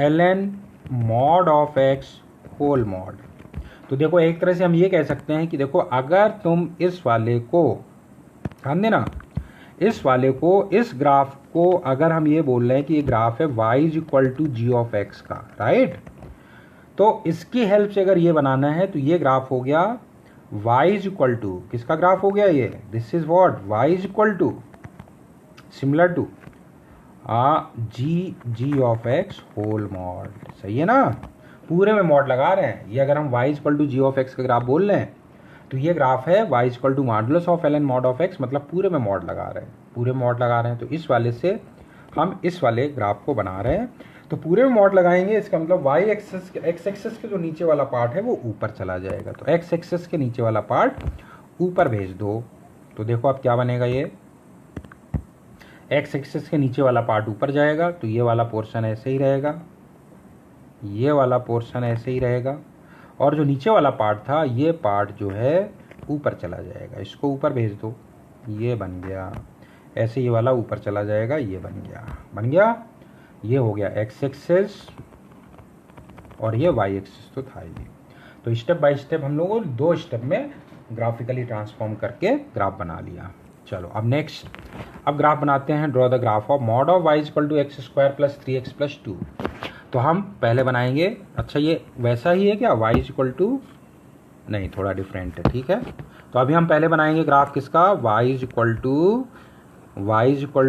ln mod of x whole mod. तो देखो एक तरह से हम ये कह सकते हैं कि देखो अगर तुम इस वाले को, ध्यान देना, इस वाले को, इस ग्राफ को अगर हम ये बोल रहे हैं कि ये ग्राफ है y is equal to g of x का, राइट, तो इसकी हेल्प से अगर ये बनाना है तो ये ग्राफ हो गया y इज इक्वल टू, किसका ग्राफ हो गया ये, this is what, y is equal to similar to g of x whole mod. सही है ना, पूरे में मॉड लगा रहे हैं। ये अगर हम y equal to g of x का ग्राफ बोल रहे हैं तो ये ग्राफ है y equal to modulus of ln mod of x, मतलब पूरे में मॉड लगा रहे हैं, पूरे मॉड लगा रहे हैं। तो इस वाले से हम इस वाले ग्राफ को बना रहे हैं, तो पूरे में मॉड लगाएंगे, इसका मतलब y एक्सिस, एक्स एक्सिस के जो नीचे वाला पार्ट है वो ऊपर चला जाएगा। तो x एक्सिस के नीचे वाला पार्ट ऊपर भेज दो। तो देखो अब क्या बनेगा, ये एक्स एक्सिस के नीचे वाला पार्ट ऊपर जाएगा तो ये वाला पोर्शन ऐसे ही रहेगा, ये वाला पोर्शन ऐसे ही रहेगा, और जो नीचे वाला पार्ट था ये पार्ट जो है ऊपर चला जाएगा, इसको ऊपर भेज दो, ये बन गया। ऐसे ये वाला ऊपर चला जाएगा, ये बन गया, बन गया, ये हो गया एक्स एक्सिस और ये वाई एक्सिस तो था ही। तो स्टेप बाय स्टेप हम लोगों ने 2 स्टेप में ग्राफिकली ट्रांसफॉर्म करके ग्राफ बना लिया। चलो अब नेक्स्ट, अब ग्राफ बनाते हैं, draw the graph of mod of y equal to x square plus 3x plus 2। तो हम पहले बनाएंगे, अच्छा ये वैसा ही है क्या, y इक्वल टू, नहीं थोड़ा डिफरेंट है, ठीक है। तो अभी हम पहले बनाएंगे ग्राफ किसका, y equal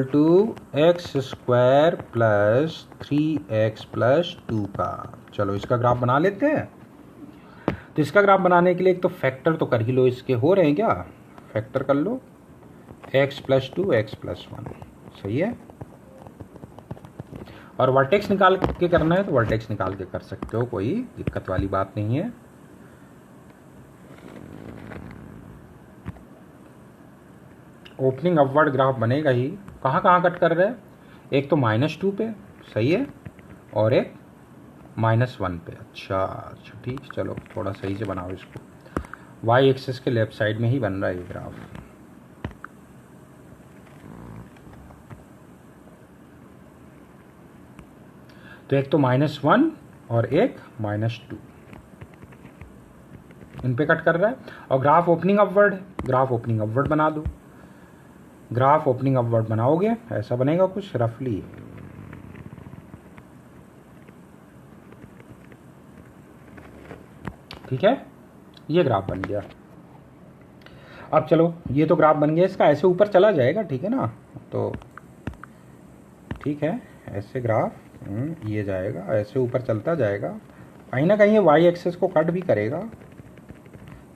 to x square plus 3x plus 2 का। चलो इसका ग्राफ बना लेते हैं। तो इसका ग्राफ बनाने के लिए एक तो फैक्टर तो कर ही लो, इसके हो रहे हैं क्या, फैक्टर कर लो, x प्लस 2 x प्लस 1, सही है। और वर्टेक्स निकाल के करना है तो वर्टेक्स निकाल के कर सकते हो, कोई दिक्कत वाली बात नहीं है। ओपनिंग अपवर्ड ग्राफ बनेगा ही। कहाँ कहाँ कट कर रहे हैं, एक तो -2 पे, सही है, और एक -1 पे। अच्छा ठीक, चलो थोड़ा सही से बनाओ इसको। y एक्सिस के लेफ्ट साइड में ही बन रहा है ये ग्राफ। तो एक तो -1 और एक -2, इन पे कट कर रहा है। और graph opening upward, graph opening upward बना दो। ग्राफ ओपनिंग अपवर्ड बनाओगे ऐसा बनेगा कुछ रफली, ठीक है, ये ग्राफ बन गया। अब चलो ये तो ग्राफ बन गया, इसका ऐसे ऊपर चला जाएगा, ठीक है ना, तो ठीक है, ऐसे ग्राफ ये जाएगा, ऐसे ऊपर चलता जाएगा, कहीं ना कहीं ये वाई एक्सिस को कट भी करेगा।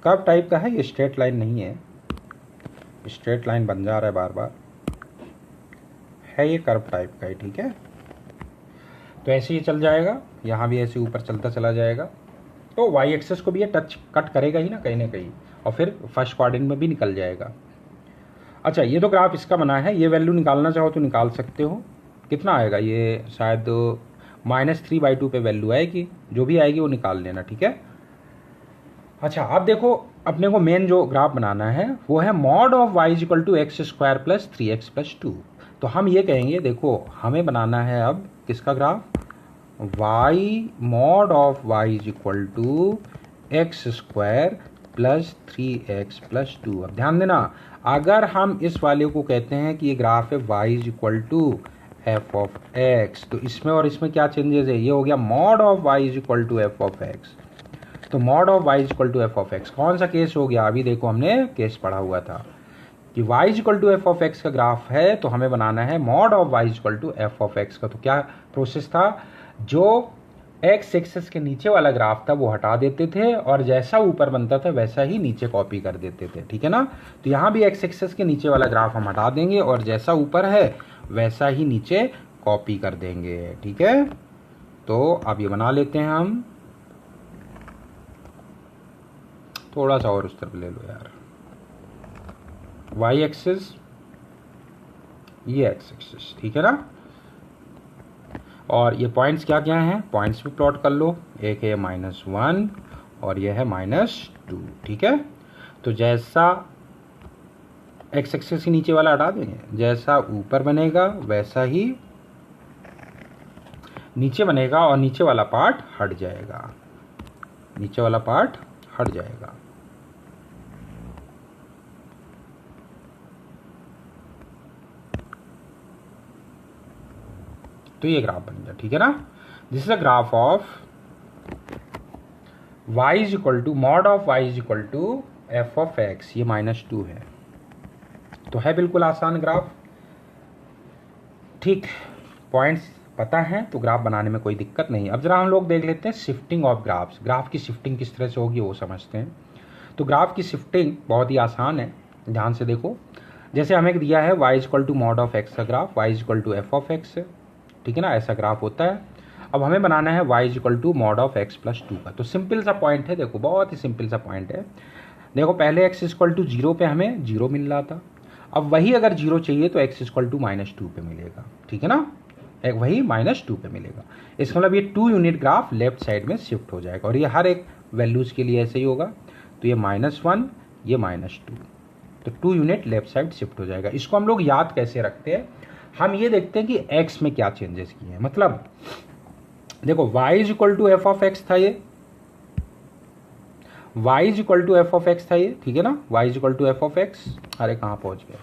कर्व टाइप का है ये, स्ट्रेट लाइन नहीं है, स्ट्रेट लाइन बन जा रहा है बार बार, है ये कर्व टाइप का है, ठीक है। तो ऐसे ही चल जाएगा, यहाँ भी ऐसे ऊपर चलता चला जाएगा। तो वाई एक्सिस को भी ये टच कट करेगा ही ना कहीं, और फिर फर्स्ट क्वाड्रेंट में भी निकल जाएगा। अच्छा ये तो ग्राफ इसका बना है, ये वैल्यू निकालना चाहो तो निकाल सकते हो। कितना आएगा ये, शायद -3/2 पे वैल्यू आएगी, जो भी आएगी वो निकाल लेना, ठीक है। अच्छा अब देखो, अपने को मेन जो ग्राफ बनाना है वो है mod of y equal to x square plus 3x plus 2। तो हम ये कहेंगे, देखो हमें बनाना है अब किसका graph, y mod of y equal to x square plus 3x plus 2। अब ध्यान देना, अगर हम इस वाले को कहते हैं कि ये ग्राफ है y equal to F of x. तो इसमें और इसमें क्या चेंजेस है, ये हो गया mod of y is equal to F of x. तो mod of y is equal to F of x कौन सा केस हो गया, अभी देखो हमने केस पढ़ा हुआ था कि y is equal to F of x का ग्राफ है तो हमें बनाना है mod of y is equal to F of x का। तो क्या प्रोसेस था, जो एक्स एक्सेस के नीचे वाला ग्राफ था वो हटा देते थे और जैसा ऊपर बनता था वैसा ही नीचे कॉपी कर देते थे, ठीक है ना। तो यहाँ भी एक्स एक्सेस के नीचे वाला ग्राफ हम हटा देंगे और जैसा ऊपर है वैसा ही नीचे कॉपी कर देंगे, ठीक है। तो अब ये बना लेते हैं हम, थोड़ा सा और उस तरफ ले लो यार, वाई एक्सिस ये एक्स एक्सिस, ठीक है ना। और ये पॉइंट्स क्या क्या हैं, पॉइंट्स भी प्लॉट कर लो, एक है -1 और ये है -2, ठीक है। तो जैसा एक्स एक्सिस के नीचे वाला हटा देंगे, जैसा ऊपर बनेगा वैसा ही नीचे बनेगा और नीचे वाला पार्ट हट जाएगा, नीचे वाला पार्ट हट जाएगा। तो ये ग्राफ बन गया, ठीक है ना। This is a graph of y is equal to mod of y is equal to F of x, ये -2 है। तो है बिल्कुल आसान ग्राफ, ठीक। पॉइंट्स पता है तो ग्राफ बनाने में कोई दिक्कत नहीं। अब जरा हम लोग देख लेते हैं शिफ्टिंग ऑफ ग्राफ्स, ग्राफ की शिफ्टिंग किस तरह से होगी वो समझते हैं। तो ग्राफ की शिफ्टिंग बहुत ही आसान है, ध्यान से देखो। जैसे हमें दिया है y is equal to mod of x का graph, y is equal to F of x, ठीक है ना, ऐसा ग्राफ होता है। अब हमें बनाना है y is equal to mod of x plus 2 का। तो सिंपल सा पॉइंट है, देखो बहुत ही सिंपल सा पॉइंट है। देखो पहले x इक्वल टू 0 पे हमें 0 मिल रहा था, अब वही अगर 0 चाहिए तो x इक्वल टू -2 पे मिलेगा, ठीक है ना, एक वही -2 पे मिलेगा। इसका मतलब ये 2 यूनिट ग्राफ लेफ्ट साइड में शिफ्ट हो जाएगा और ये हर एक वैल्यूज के लिए ऐसे ही होगा। तो ये -1 ये -2, तो 2 यूनिट लेफ्ट साइड शिफ्ट हो जाएगा। इसको हम लोग याद कैसे रखते हैं, हम ये देखते हैं कि x में क्या चेंजेस किए हैं। मतलब देखो y is equal to F of x था, ये y is equal to F of x था ये, ठीक है ना, y is equal to F of x, अरे कहाँ पहुंच गए,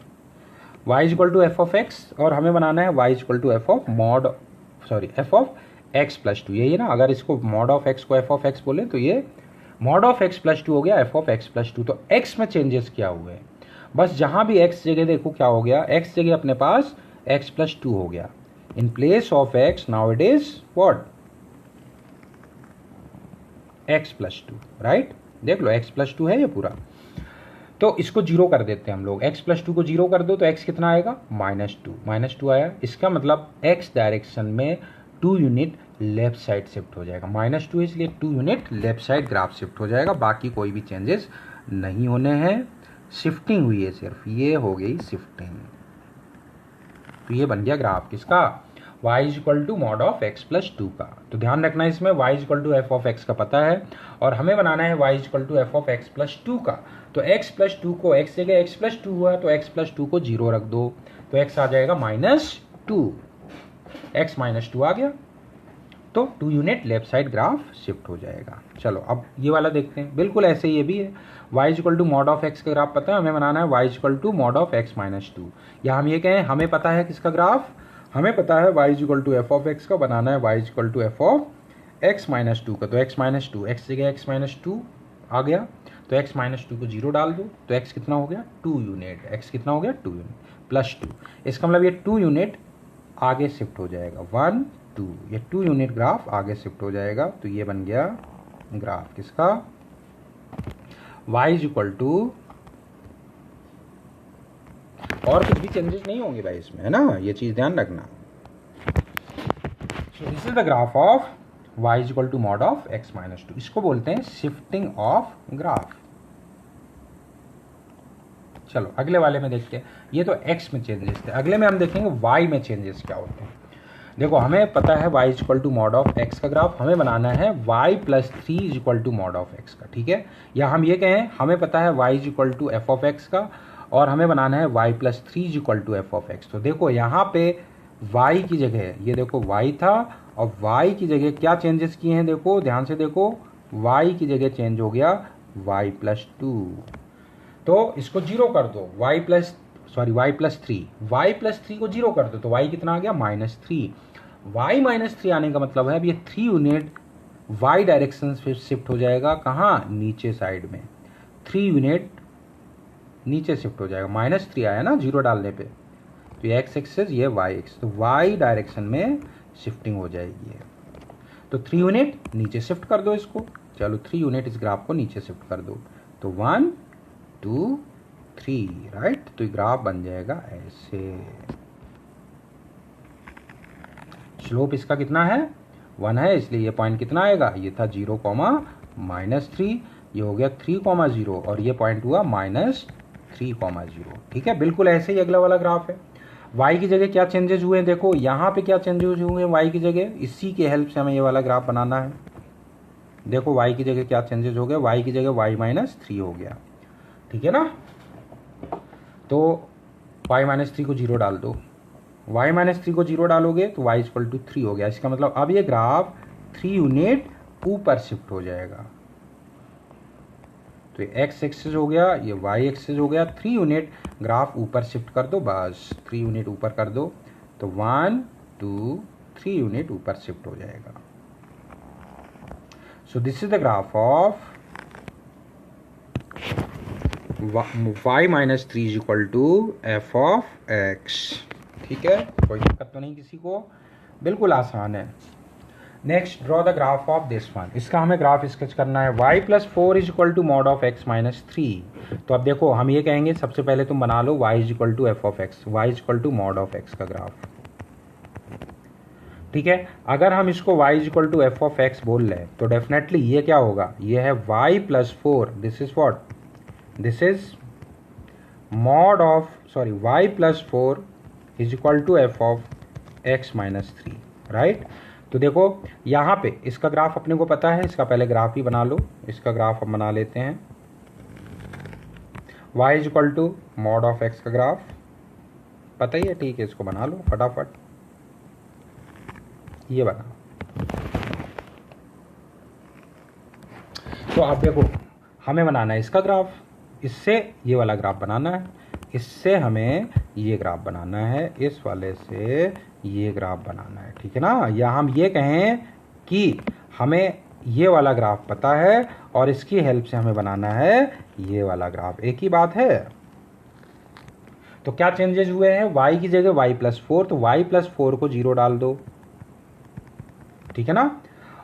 y is equal to F of x और हमें बनाना है y is equal to F of mod f of x plus 2, यही है ना। अगर इसको मॉड ऑफ एक्स को एफ ऑफ एक्स बोले तो ये मॉड ऑफ एक्स प्लस 2 हो गया एफ ऑफ एक्स प्लस 2। तो x में चेंजेस क्या हुए हैं, बस जहां भी x जगह देखो क्या हो गया, x जगह अपने पास x प्लस 2 हो गया। In place of x now it is what, x plus 2, right. देख लो x प्लस 2 है ये पूरा, तो इसको 0 कर देते हैं हम लोग। x प्लस 2 को 0 कर दो तो x कितना आएगा, -2 आया। इसका मतलब x डायरेक्शन में 2 यूनिट लेफ्ट साइड शिफ्ट हो जाएगा, -2 इसलिए 2 unit left side graph shift हो जाएगा, बाकी कोई भी चेंजेस नहीं होने हैं। शिफ्टिंग हुई है सिर्फ, ये हो गई शिफ्टिंग। तो ये बन गया ग्राफ किसका, y is equal to mod of x plus 2 का। तो ध्यान रखना इसमें y is equal to F of x का पता है और हमें बनाना है y is equal to F of x plus 2 का। तो x प्लस 2 को x जगह x प्लस 2 हुआ तो x प्लस 2 को 0 रख दो तो x आ जाएगा -2, x -2 आ गया। तो 2 unit left side graph shift हो जाएगा। चलो अब ये वाला देखते हैं, बिल्कुल ऐसे ये भी है। y is equal to mod of x का ग्राफ पता है, हमें बनाना है y is equal to mod of x -2, या हम ये कहें हमें पता है किसका ग्राफ, हमें पता है y is equal to F of x का, बनाना है y is equal to F of x -2 का। तो x -2, x जगह x -2 आ गया तो x -2 को 0 डाल दो तो x कितना हो गया, 2 यूनिट, x कितना हो गया 2 यूनिट प्लस 2। इसका मतलब ये 2 यूनिट आगे शिफ्ट हो जाएगा, 1 2, ये 2 यूनिट ग्राफ आगे शिफ्ट हो जाएगा। तो ये बन गया ग्राफ किसका, y इज इक्वल टू, और कुछ भी चेंजेस नहीं होंगे भाई इसमें, है ना, ये चीज ध्यान रखना। So this is the graph of y is equal to mod of x -2, इसको बोलते हैं शिफ्टिंग ऑफ ग्राफ। चलो अगले वाले में देखते हैं, ये तो x में चेंजेस थे, अगले में हम देखेंगे y में चेंजेस क्या होते हैं। देखो हमें पता है y is equal to mod of x का ग्राफ, हमें बनाना है y plus 3 is equal to mod of x का, ठीक है। या हम ये कहें हमें पता है y is equal to F of x का और हमें बनाना है y plus 3 is equal to F of x. तो देखो यहाँ पे y की जगह, ये देखो y था और y की जगह क्या चेंजेस किए हैं, देखो ध्यान से देखो, y की जगह चेंज हो गया y प्लस 2, तो इसको 0 कर दो, y प्लस सॉरी y+3 को 0 कर दो तो y कितना आ गया -3। y -3 आने का मतलब है अब ये 3 यूनिट y डायरेक्शन से शिफ्ट हो जाएगा, कहाँ, नीचे साइड में। 3 यूनिट नीचे शिफ्ट हो जाएगा, -3 आया ना 0 डालने पे, तो ये x एक्सिस ये y एक्सिस, तो y डायरेक्शन में शिफ्टिंग हो जाएगी। तो 3 यूनिट नीचे शिफ्ट कर दो इसको, चलो 3 यूनिट इस ग्राफ को नीचे शिफ्ट कर दो, तो 1 2 3, राइट। तो ग्राफ बन जाएगा ऐसे। स्लोप इसका कितना है, 1 है, इसलिए ये पॉइंट कितना आएगा, ये था 0, -3, ये हो गया 3, 0 और ये पॉइंट हुआ -3, 0। ठीक है, बिल्कुल ऐसे ही अगला वाला ग्राफ है। y की जगह क्या चेंजेस हुए हैं, देखो यहाँ पे क्या चेंजेस हुए हैं y की जगह, इसी के हेल्प से हमें ये वाला ग्राफ बनाना है। देखो y की जगह क्या चेंजेस हो गए, y की जगह y -3 हो गया, ठीक है ना। तो y -3 को 0 डाल दो, y -3 को 0 डालोगे तो y = 3 हो गया। इसका मतलब अब ये ग्राफ 3 यूनिट ऊपर शिफ्ट हो जाएगा। तो ये x एक्सिस हो गया, ये y एक्सिस हो गया, 3 यूनिट ग्राफ ऊपर शिफ्ट कर दो, बस 3 यूनिट ऊपर कर दो, तो 1 2 3 यूनिट ऊपर शिफ्ट हो जाएगा। So this is the graph of y -3 = f of x। ठीक है, कोई दिक्कत तो नहीं किसी को, बिल्कुल आसान है। Next, draw the graph of this one. इसका हमें ग्राफ स्केच करना है। y + 4 = mod of x - 3। तो अब देखो हम ये कहेंगे, सबसे पहले तुम बना लो y = f of x, y = mod of x का ग्राफ। ठीक है, अगर हम इसको y = f of x बोल रहे हैं तो डेफिनेटली ये क्या होगा, ये है y + 4, this is what, this is mod of y + 4 = f of x - 3, right. तो देखो यहाँ पे इसका ग्राफ अपने को पता है, इसका पहले ग्राफ ही बना लो। इसका ग्राफ हम बना लेते हैं, y = mod of x का ग्राफ पता ही है, ठीक है, इसको बना लो फटाफट, ये बना। तो आप देखो हमें बनाना है इसका ग्राफ, इससे ये वाला ग्राफ बनाना है, इससे हमें ये ग्राफ बनाना है, इस वाले से ये ग्राफ बनाना है, ठीक है ना। या हम ये कहें कि हमें ये वाला ग्राफ पता है और इसकी हेल्प से हमें बनाना है ये वाला ग्राफ, एक ही बात है। तो क्या चेंजेस हुए हैं, y की जगह y + 4, तो y + 4 को 0 डाल दो, ठीक है ना।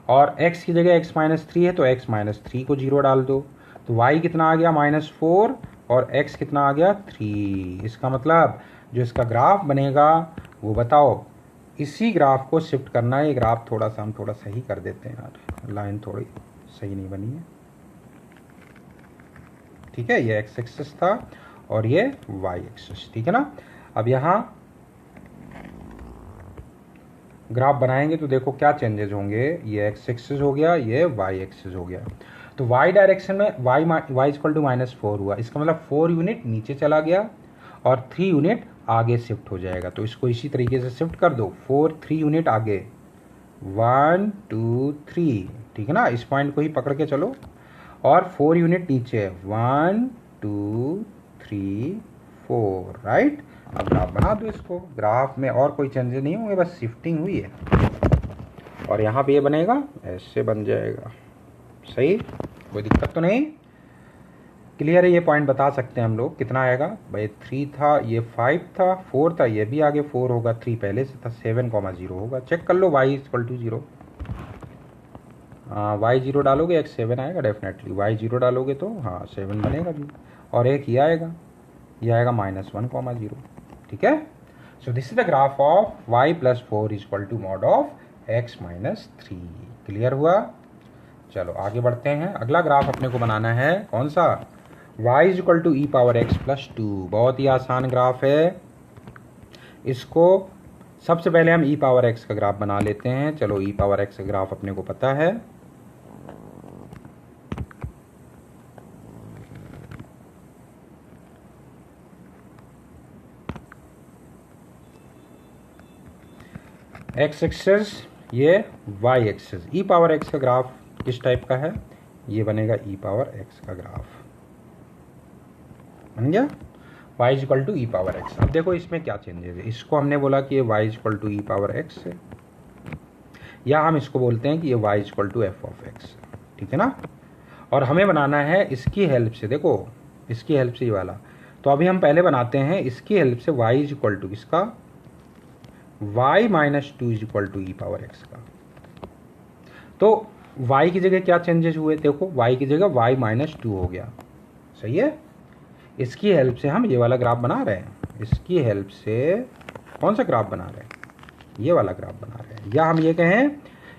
और x की जगह x -3 है तो x -3 को 0 डाल दो, तो y कितना आ गया -4 और x कितना आ गया 3। इसका मतलब जो इसका ग्राफ बनेगा वो बताओ, इसी ग्राफ को शिफ्ट करना है। ये ग्राफ थोड़ा सा हम थोड़ा सही कर देते हैं यार, लाइन थोड़ी सही नहीं बनी है, ठीक है। ये x एक्सिस था और ये y एक्सिस, ठीक है ना। अब यहाँ ग्राफ बनाएंगे तो देखो क्या चेंजेस होंगे, ये x एक्सिस हो गया, ये y एक्सिस हो गया। तो y डायरेक्शन में y = -4 हुआ, इसका मतलब 4 यूनिट नीचे चला गया और 3 यूनिट आगे शिफ्ट हो जाएगा। तो इसको इसी तरीके से शिफ्ट कर दो, 3 यूनिट आगे, 1 2 3, ठीक है ना। इस पॉइंट को ही पकड़ के चलो, और 4 यूनिट नीचे, 1 2 3 4, राइट। अब ग्राफ बना दो इसको, ग्राफ में और कोई चेंजेस नहीं होंगे, बस शिफ्टिंग हुई है। और यहाँ पे ये बनेगा, ऐसे बन जाएगा, सही, कोई दिक्कत तो नहीं, क्लियर है। ये पॉइंट बता सकते हैं हम लोग, कितना आएगा भाई, 3 था, ये 5 था, 4 था, ये भी आगे 4 होगा, 3 पहले से था, 7, 0 होगा। चेक कर लो, y = 0, हाँ y 0 डालोगे x 7 आएगा डेफिनेटली, y 0 डालोगे तो हाँ 7 बनेगा भी, और एक ये आएगा -1, 0, ठीक है। सो this is the graph of y + 4 = mod of x - 3। Clear हुआ। चलो आगे बढ़ते हैं, अगला ग्राफ अपने को बनाना है कौन सा, y = e⁻x + 2। बहुत ही आसान ग्राफ है, इसको सबसे पहले हम e⁻x का ग्राफ बना लेते हैं। चलो e⁻x का ग्राफ अपने को पता है, x एक्सिस, ये y एक्सिस। e⁻x का ग्राफ किस टाइप का है, ये बनेगा e⁻x का ग्राफ, बन गया। y is equal to e power x. अब देखो इसमें क्या चेंजेस है, इसको हमने बोला कि ये y is equal to e power x है, या हम इसको बोलते हैं कि ये y is equal to F of x, ठीक है ना। और हमें बनाना है इसकी हेल्प से, देखो इसकी हेल्प से ये वाला, तो अभी हम पहले बनाते हैं इसकी हेल्प से y इज इक्वल टू इसका y minus two is equal to e power x का। तो y की जगह क्या चेंजेस हुए, देखो y की जगह y माइनस टू हो गया, सही है। इसकी हेल्प से हम ये वाला ग्राफ बना रहे हैं, इसकी हेल्प से कौन सा ग्राफ बना रहे हैं, ये वाला ग्राफ बना रहे हैं। या हम ये कहें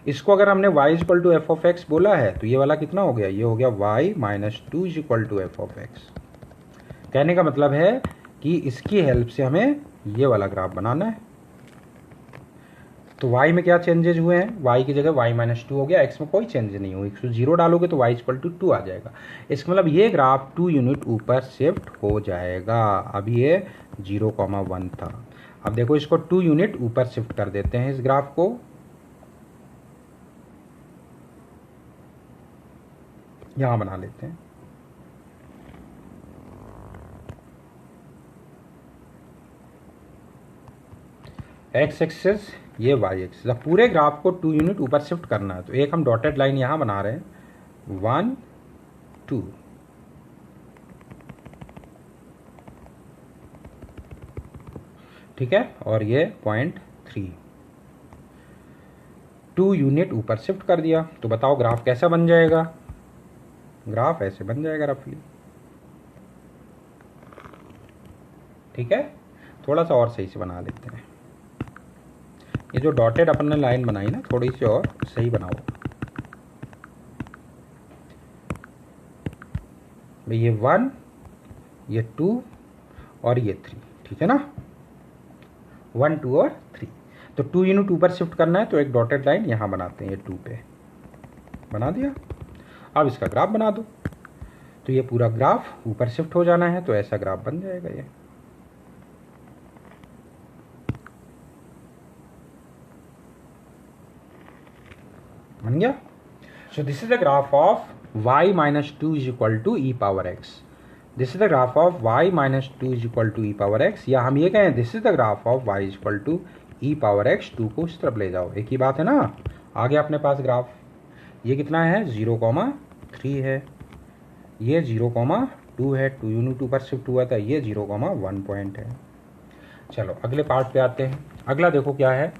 इसको अगर हमने y is equal to F of x बोला है तो ये वाला कितना हो गया, ये हो गया y minus two is equal to F of x. कहने का मतलब है कि इसकी हेल्प से हमें ये वाला ग्राफ बनाना है। तो y में क्या चेंजेस हुए हैं, y की जगह y माइनस टू हो गया, x में कोई चेंज नहीं हुई, 0 डालोगे तो y इक्वल टू टू आ जाएगा। इसका मतलब ये ग्राफ 2 यूनिट ऊपर शिफ्ट हो जाएगा। अब ये 0,1 था, अब देखो इसको 2 यूनिट ऊपर शिफ्ट कर देते हैं इस ग्राफ को, यहां बना लेते हैं। एक्स एक्सिस, ये वाई एक्सिस। अब पूरे ग्राफ को 2 यूनिट ऊपर शिफ्ट करना है, तो एक हम डॉटेड लाइन यहां बना रहे हैं, 1 2, ठीक है, और ये 0.3, 2 यूनिट ऊपर शिफ्ट कर दिया। तो बताओ ग्राफ कैसा बन जाएगा, ग्राफ ऐसे बन जाएगा रफली, ठीक है। थोड़ा सा और सही से बना लेते हैं, ये जो डॉटेड अपन ने लाइन बनाई ना, थोड़ी सी और सही बनाओ भाई, ये 1, ये 2 और ये 3, ठीक है ना, 1 2 और 3। तो 2 यूनिट ऊपर शिफ्ट करना है तो एक डॉटेड लाइन यहां बनाते हैं, ये 2 पे बना दिया। अब इसका ग्राफ बना दो, तो ये पूरा ग्राफ ऊपर शिफ्ट हो जाना है, तो ऐसा ग्राफ बन जाएगा ये। बन गया। So this is the graph of y minus two is equal to e power x. This is the graph of y minus two is equal to e power x, या हम ये कहें this is the graph of y is equal to e power x. 2 को इस तरफ ले जाओ, एक ही बात है ना। आ गया अपने पास ग्राफ, ये कितना है 0,3 है, ये 0,2 है, 2 यूनिट ऊपर शिफ्ट हुआ था, ये 0,1 पॉइंट है। चलो अगले पार्ट पे आते हैं। अगला देखो क्या है,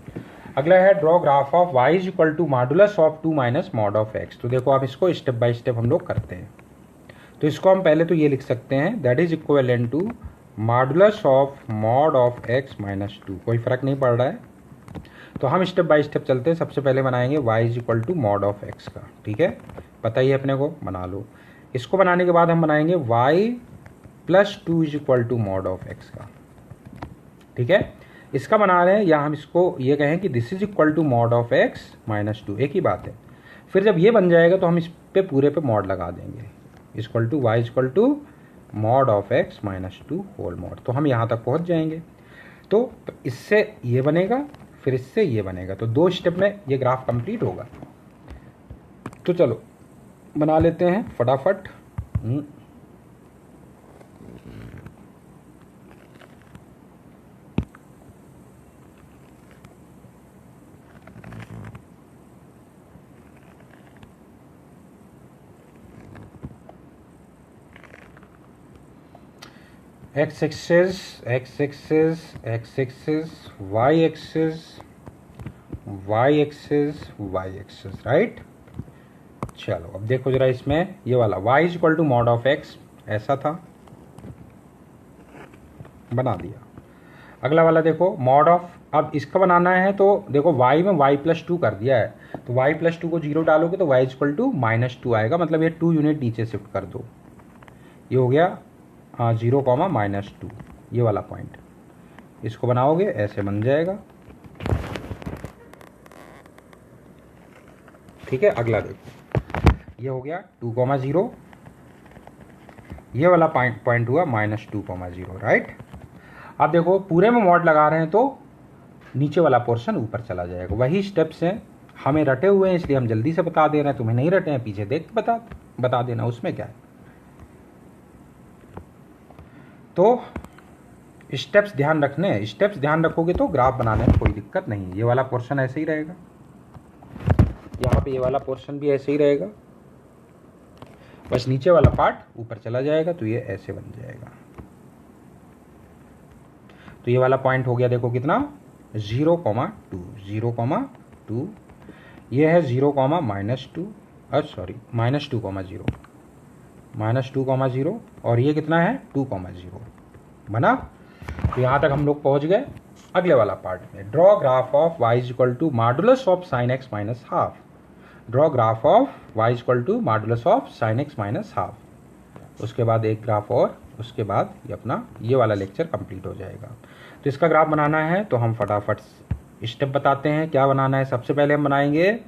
अगला है draw graph of y is equal to modulus of 2 minus mod of x। तो देखो आप इसको स्टेप बाय स्टेप हम लोग करते हैं। तो इसको हम पहले तो ये लिख सकते हैं, that is equal to modulus of mod of x minus 2, कोई फर्क नहीं पड़ रहा है। तो हम स्टेप बाय स्टेप चलते हैं। सबसे पहले बनाएंगे y is equal to mod of x का, ठीक है, पता ही है अपने को, बना लो। इसको बनाने के बाद हम बनाएंगे y plus 2 is equal to mod of x का, ठीक है। इसका बना रहे हैं, या हम इसको ये कहें कि this is equal to mod of x minus 2, एक ही बात है। फिर जब ये बन जाएगा तो हम इस पे पूरे पे मॉड लगा देंगे, equal to y equal to mod of x minus 2 whole mod. तो हम यहाँ तक पहुँच जाएंगे। तो इससे ये बनेगा, फिर इससे ये बनेगा, तो 2 स्टेप में ये ग्राफ कंप्लीट होगा। तो चलो बना लेते हैं फटाफट। x axis, x axis, x axis, y axis, y axis, y axis, right. चलो अब देखो जरा इसमें ये वाला y is equal to mod of x ऐसा था, बना दिया। अगला वाला देखो मॉड ऑफ, अब इसका बनाना है तो देखो y में y प्लस 2 कर दिया है, तो y प्लस 2 को 0 डालोगे तो y is equal to minus 2 आएगा, मतलब ये 2 यूनिट नीचे शिफ्ट कर दो, ये हो गया 0, माइनस 2, ये वाला पॉइंट। इसको बनाओगे ऐसे बन जाएगा, ठीक है। अगला देखो, ये हो गया 2,0, ये वाला पॉइंट हुआ माइनस 2,0, राइट। अब देखो पूरे में मॉड लगा रहे हैं तो नीचे वाला पोर्शन ऊपर चला जाएगा। वही स्टेप्स हैं, हमें रटे हुए हैं इसलिए हम जल्दी से बता दे रहे हैं, तुम्हें नहीं रटे हैं पीछे देख के बता देना, उसमें क्या है। तो स्टेप्स ध्यान रखने, स्टेप्स ध्यान रखोगे तो ग्राफ बनाने में कोई दिक्कत नहीं। ये वाला पोर्शन ऐसे ही रहेगा, यहाँ पे ये वाला पोर्शन भी ऐसे ही रहेगा, बस नीचे वाला पार्ट ऊपर चला जाएगा, तो ये ऐसे बन जाएगा। तो ये वाला पॉइंट हो गया, देखो कितना 0,2, 0,2, ये है 0,-2, सॉरी -2,0, -2,0, और ये कितना है 2,0 बना। तो यहाँ तक हम लोग पहुँच गए। अगले वाला पार्ट में draw graph of y equal to modulus of sine x minus half. Draw graph of y equal to modulus of sine x minus half. उसके बाद एक ग्राफ और उसके बाद ये अपना ये वाला लेक्चर कंप्लीट हो जाएगा। तो इसका ग्राफ बनाना है तो हम फटाफट स्टेप बताते हैं क्या बनाना है। सबसे पहले हम बनाएंगे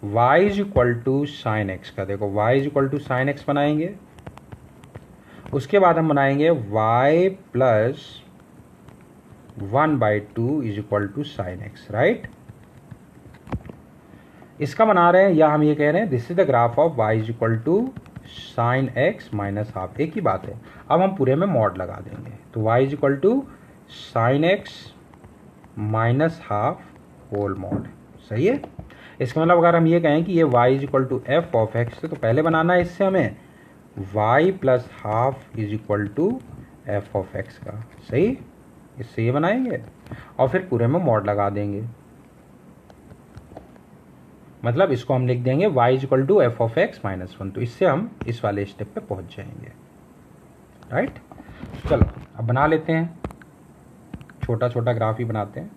y equal to sine x का, देखो y equal to sine x बनाएंगे। उसके बाद हम बनाएंगे y plus 1/2 is equal to sine x, right. इसका बना रहे हैं या हम ये कह रहे हैं this is the graph of y is equal to sine x minus half, एक ही बात है। अब हम पूरे में मॉड लगा देंगे, तो y is equal to sine x minus half whole mod, सही है। इसका मतलब अगर हम ये कहें कि ये y is equal to F of x है, तो पहले बनाना है इससे हमें y plus half is equal to F of x का, सही। इससे ये बनाएंगे और फिर पूरे में मॉड लगा देंगे, मतलब इसको हम लिख देंगे y is equal to F of x minus 1। तो इससे हम इस वाले स्टेप पे पहुंच जाएंगे, राइट। चलो अब बना लेते हैं, छोटा छोटा ग्राफ ही बनाते हैं।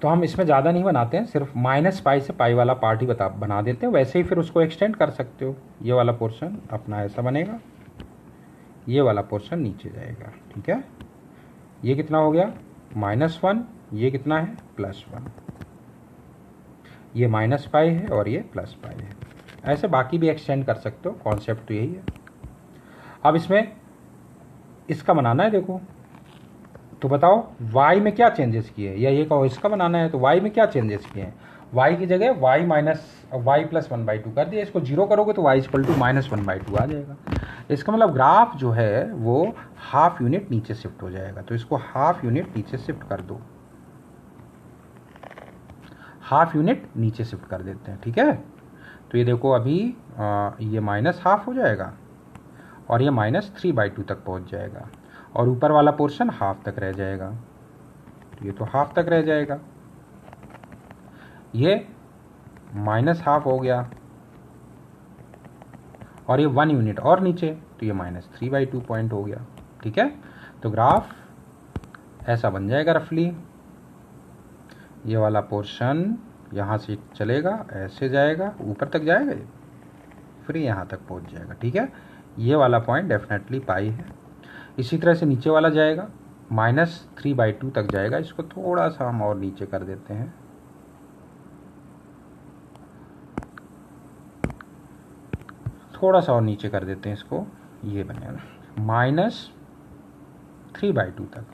तो हम इसमें ज़्यादा नहीं बनाते हैं, सिर्फ -π से π वाला पार्ट ही बना देते हैं। वैसे ही फिर उसको एक्सटेंड कर सकते हो। ये वाला पोर्शन अपना ऐसा बनेगा, ये वाला पोर्शन नीचे जाएगा, ठीक है। ये कितना हो गया -1, ये कितना है +1, ये -π है और ये +π है। ऐसे बाकी भी एक्सटेंड कर सकते हो, कॉन्सेप्ट तो यही है। अब इसमें इसका बनाना है, देखो तो बताओ y में क्या चेंजेस किए, या ये कहो इसका बनाना है तो y में क्या चेंजेस किए हैं। y की जगह y प्लस 1/2 कर दिया, इसको 0 करोगे तो y इक्वल टू -1/2 आ जाएगा। इसका मतलब ग्राफ जो है वो हाफ यूनिट नीचे शिफ्ट हो जाएगा, तो इसको हाफ यूनिट नीचे शिफ्ट कर दो, हाफ यूनिट नीचे शिफ्ट कर देते हैं, ठीक है। तो ये देखो अभी ये -½ हो जाएगा और ये -3/2 तक पहुंच जाएगा, और ऊपर वाला पोर्शन हाफ तक रह जाएगा, तो ये तो हाफ तक रह जाएगा। ये -½ हो गया और ये 1 यूनिट और नीचे, तो ये -3/2 पॉइंट हो गया, ठीक है। तो ग्राफ ऐसा बन जाएगा रफली। ये वाला पोर्शन यहाँ से चलेगा, ऐसे जाएगा, ऊपर तक जाएगा, फिर यहाँ तक पहुँच जाएगा, ठीक है। ये वाला पॉइंट डेफिनेटली पाई है। इसी तरह से नीचे वाला जाएगा, -3/2 तक जाएगा। इसको थोड़ा सा हम और नीचे कर देते हैं, थोड़ा सा और नीचे कर देते हैं इसको, ये बनेगा -3/2 तक।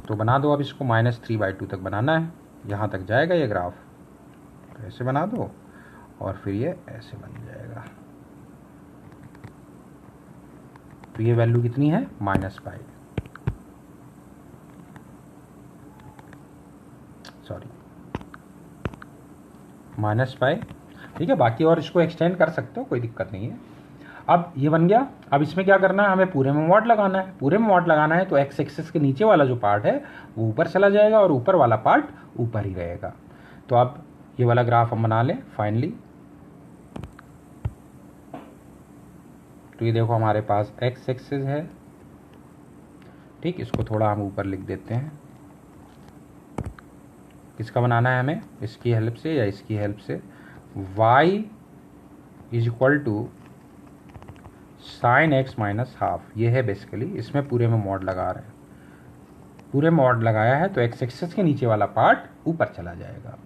तो बना दो अब इसको, -3/2 तक बनाना है, यहाँ तक जाएगा ये ग्राफ, तो ऐसे बना दो और फिर ये ऐसे बन जाएगा। तो ये वैल्यू कितनी है -π, सॉरी -π, ठीक है। बाकी और इसको एक्सटेंड कर सकते हो, कोई दिक्कत नहीं है। अब ये बन गया। अब इसमें क्या करना है, हमें पूरे में मॉड लगाना है। पूरे में मॉड लगाना है तो एक्स एक्सिस के नीचे वाला जो पार्ट है वो ऊपर चला जाएगा और ऊपर वाला पार्ट ऊपर ही रहेगा। तो अब ये वाला ग्राफ हम बना लें फाइनली। तो ये देखो हमारे पास एक्स एक्सिस है, ठीक। इसको थोड़ा हम ऊपर लिख देते हैं। किसका बनाना है हमें, इसकी हेल्प से या इसकी हेल्प से। y is equal to sine x minus half, ये है बेसिकली। इसमें पूरे में मॉड लगा रहे हैं, पूरे मॉड लगाया है तो एक्स एक्सिस के नीचे वाला पार्ट ऊपर चला जाएगा।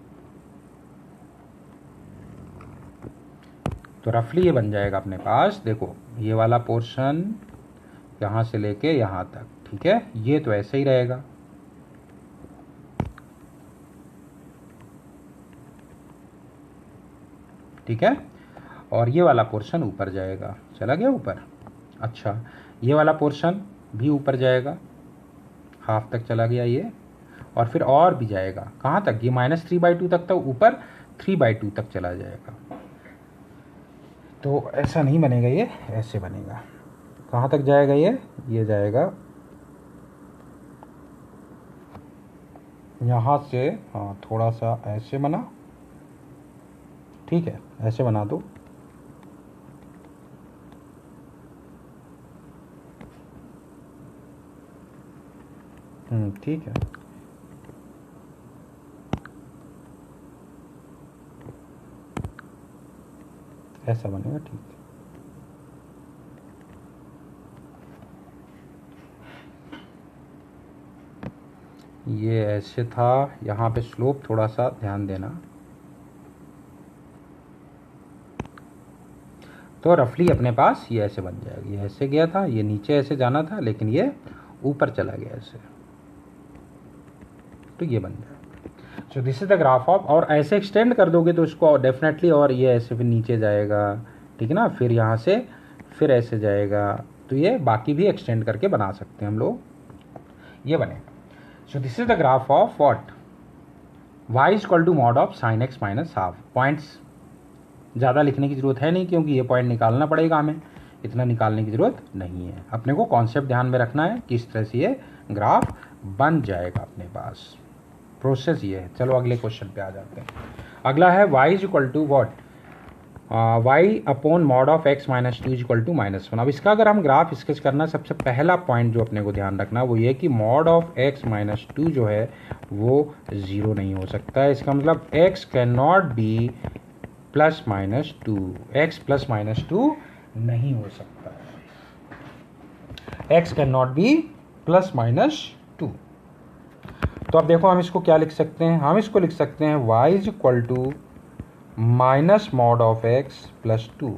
तो रफली ये बन जाएगा अपने पास, देखो ये वाला पोर्शन यहाँ से लेके यहाँ तक, ठीक है। ये तो ऐसे ही रहेगा, ठीक है, और ये वाला पोर्शन ऊपर जाएगा, चला गया ऊपर। अच्छा, ये वाला पोर्शन भी ऊपर जाएगा, हाफ तक चला गया ये, और फिर और भी जाएगा कहाँ तक, ये -3/2 तक, तो ऊपर 3/2 तक चला जाएगा। तो ऐसा नहीं बनेगा, ये ऐसे बनेगा। कहाँ तक जाएगा ये जाएगा यहाँ से, हाँ थोड़ा सा ऐसे बना, ठीक है, ऐसे बना दो। ठीक है, ऐसा बनेगा, ठीक है। ये ऐसे था, यहाँ पे स्लोप थोड़ा सा ध्यान देना। तो रफली अपने पास ये ऐसे बन जाएगा, ये ऐसे गया था, ये नीचे ऐसे जाना था, लेकिन ये ऊपर चला गया ऐसे, तो ये बन जाएगा। So this is the graph of, और ऐसे एक्सटेंड कर दोगे तो इसको डेफिनेटली, और ये ऐसे फिर नीचे जाएगा, ठीक है ना, फिर यहाँ से फिर ऐसे जाएगा, तो ये बाकी भी एक्सटेंड करके बना सकते हैं हम लोग, ये बनेगा। So this is the graph of what, y equal to mod of sine x minus half. Points ज़्यादा लिखने की ज़रूरत है नहीं, क्योंकि ये पॉइंट निकालना पड़ेगा हमें, इतना निकालने की ज़रूरत नहीं है। अपने को कॉन्सेप्ट ध्यान में रखना है, किस तरह से ये ग्राफ बन जाएगा अपने पास, प्रोसेस ये है। चलो अगले क्वेश्चन पे आ जाते हैं। अगला है y equal to what, y upon mod of x minus 2 equal to -1। अब इसका अगर हम ग्राफ स्केच करना, सबसे पहला पॉइंट जो अपने को ध्यान रखना वो ये कि मॉड ऑफ x माइनस 2 जो है वो 0 नहीं हो सकता है। इसका मतलब x can not be +-2, x +-2 नहीं हो सकता है, x कैन नॉट बी +-2। तो अब देखो हम इसको क्या लिख सकते हैं, हम इसको लिख सकते हैं y is equal to minus mod of x plus 2,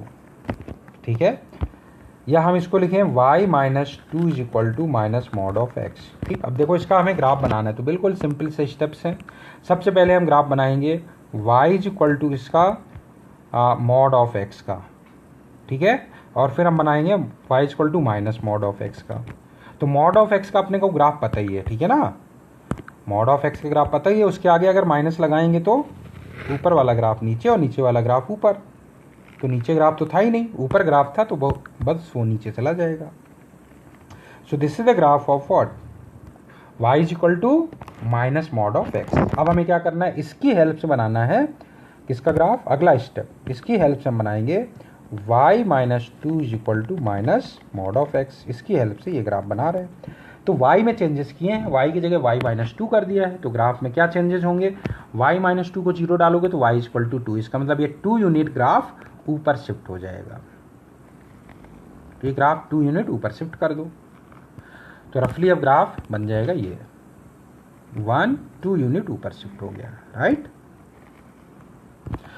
ठीक है, या हम इसको लिखें y minus 2 is equal to minus mod of x। ठीक, अब देखो इसका हमें ग्राफ बनाना है, तो बिल्कुल सिंपल से स्टेप्स हैं। सबसे पहले हम ग्राफ बनाएंगे y इज इक्वल टू इसका मॉड ऑफ x का, ठीक है, और फिर हम बनाएंगे y is equal to minus mod of x का। तो मॉड ऑफ x का अपने को ग्राफ पता ही है, ठीक है ना, मॉड ऑफ x का ग्राफ पता ही है, उसके आगे अगर माइनस लगाएंगे तो ऊपर वाला ग्राफ नीचे और नीचे वाला ग्राफ ऊपर, तो नीचे ग्राफ तो था ही नहीं, ऊपर ग्राफ था, तो बस वो नीचे चला जाएगा। So this is the graph of what, y is equal to minus mod of x। अब हमें क्या करना है, इसकी हेल्प से बनाना है किसका ग्राफ, अगला स्टेप, इसकी हेल्प से हम बनाएंगे y minus 2 is equal to minus mod of x। इसकी हेल्प से ये ग्राफ बना रहे हैं। तो y में चेंजेस किए हैं, y की जगह y माइनस 2 कर दिया है, तो ग्राफ में क्या चेंजेस होंगे, y माइनस 2 को 0 डालोगे तो y इक्वल टू 2, इसका मतलब ये 2 यूनिट ग्राफ ऊपर शिफ्ट हो जाएगा। तो ये ग्राफ 2 यूनिट ऊपर शिफ्ट कर दो, तो रफली अब ग्राफ बन जाएगा ये 2 यूनिट ऊपर शिफ्ट हो गया, right.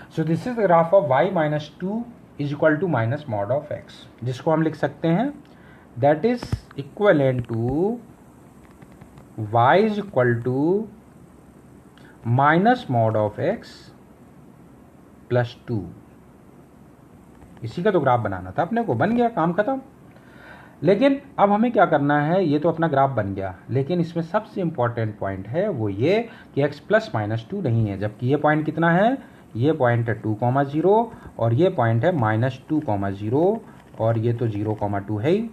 So this is the graph of y minus 2 is equal to minus mod of x, जिसको हम लिख सकते हैं that is equivalent to y is equal to minus mod of x plus 2। इसी का तो ग्राफ बनाना था अपने को, बन गया, काम खत्म। लेकिन अब हमें क्या करना है, ये तो अपना ग्राफ बन गया, लेकिन इसमें सबसे इंपॉर्टेंट पॉइंट है वो ये कि x +-2 नहीं है, जबकि ये पॉइंट कितना है, ये पॉइंट है 2,0 और ये पॉइंट है -2,0 और ये तो 0,2 है ही,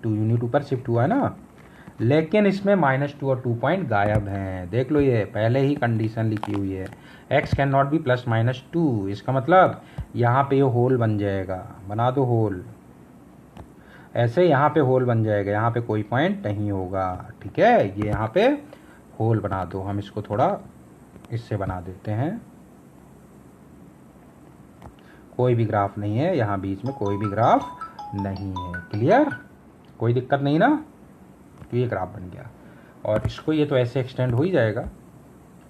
2 यूनिट ऊपर शिफ्ट हुआ है ना, लेकिन इसमें -2 और 2 पॉइंट गायब हैं। देख लो, ये पहले ही कंडीशन लिखी हुई है, x कैन नॉट बी +-2। इसका मतलब यहाँ पे ये होल बन जाएगा, बना दो होल, ऐसे यहाँ पे होल बन जाएगा, यहाँ पे कोई पॉइंट नहीं होगा, ठीक है, ये यहाँ पे होल बना दो। हम इसको थोड़ा इससे बना देते हैं, कोई भी ग्राफ नहीं है यहाँ, बीच में कोई भी ग्राफ नहीं है, क्लियर, कोई दिक्कत नहीं ना। तो ये ग्राफ बन गया, और इसको ये तो ऐसे एक्सटेंड हो ही जाएगा,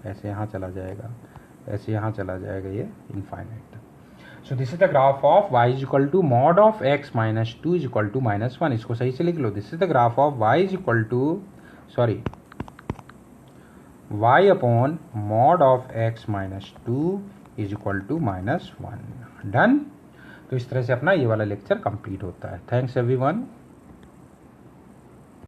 ऐसे यहाँ चला जाएगा, ऐसे यहाँ चला जाएगा, ये infinite. So this is the graph of y is equal to mod of x minus 2 is equal to -1। इसको सही से लिख लो, this is the graph of y is equal to y upon mod of x minus 2 is equal to -1, done. तो इस तरह से अपना ये वाला लेक्चर कंप्लीट होता है। Thanks everyone.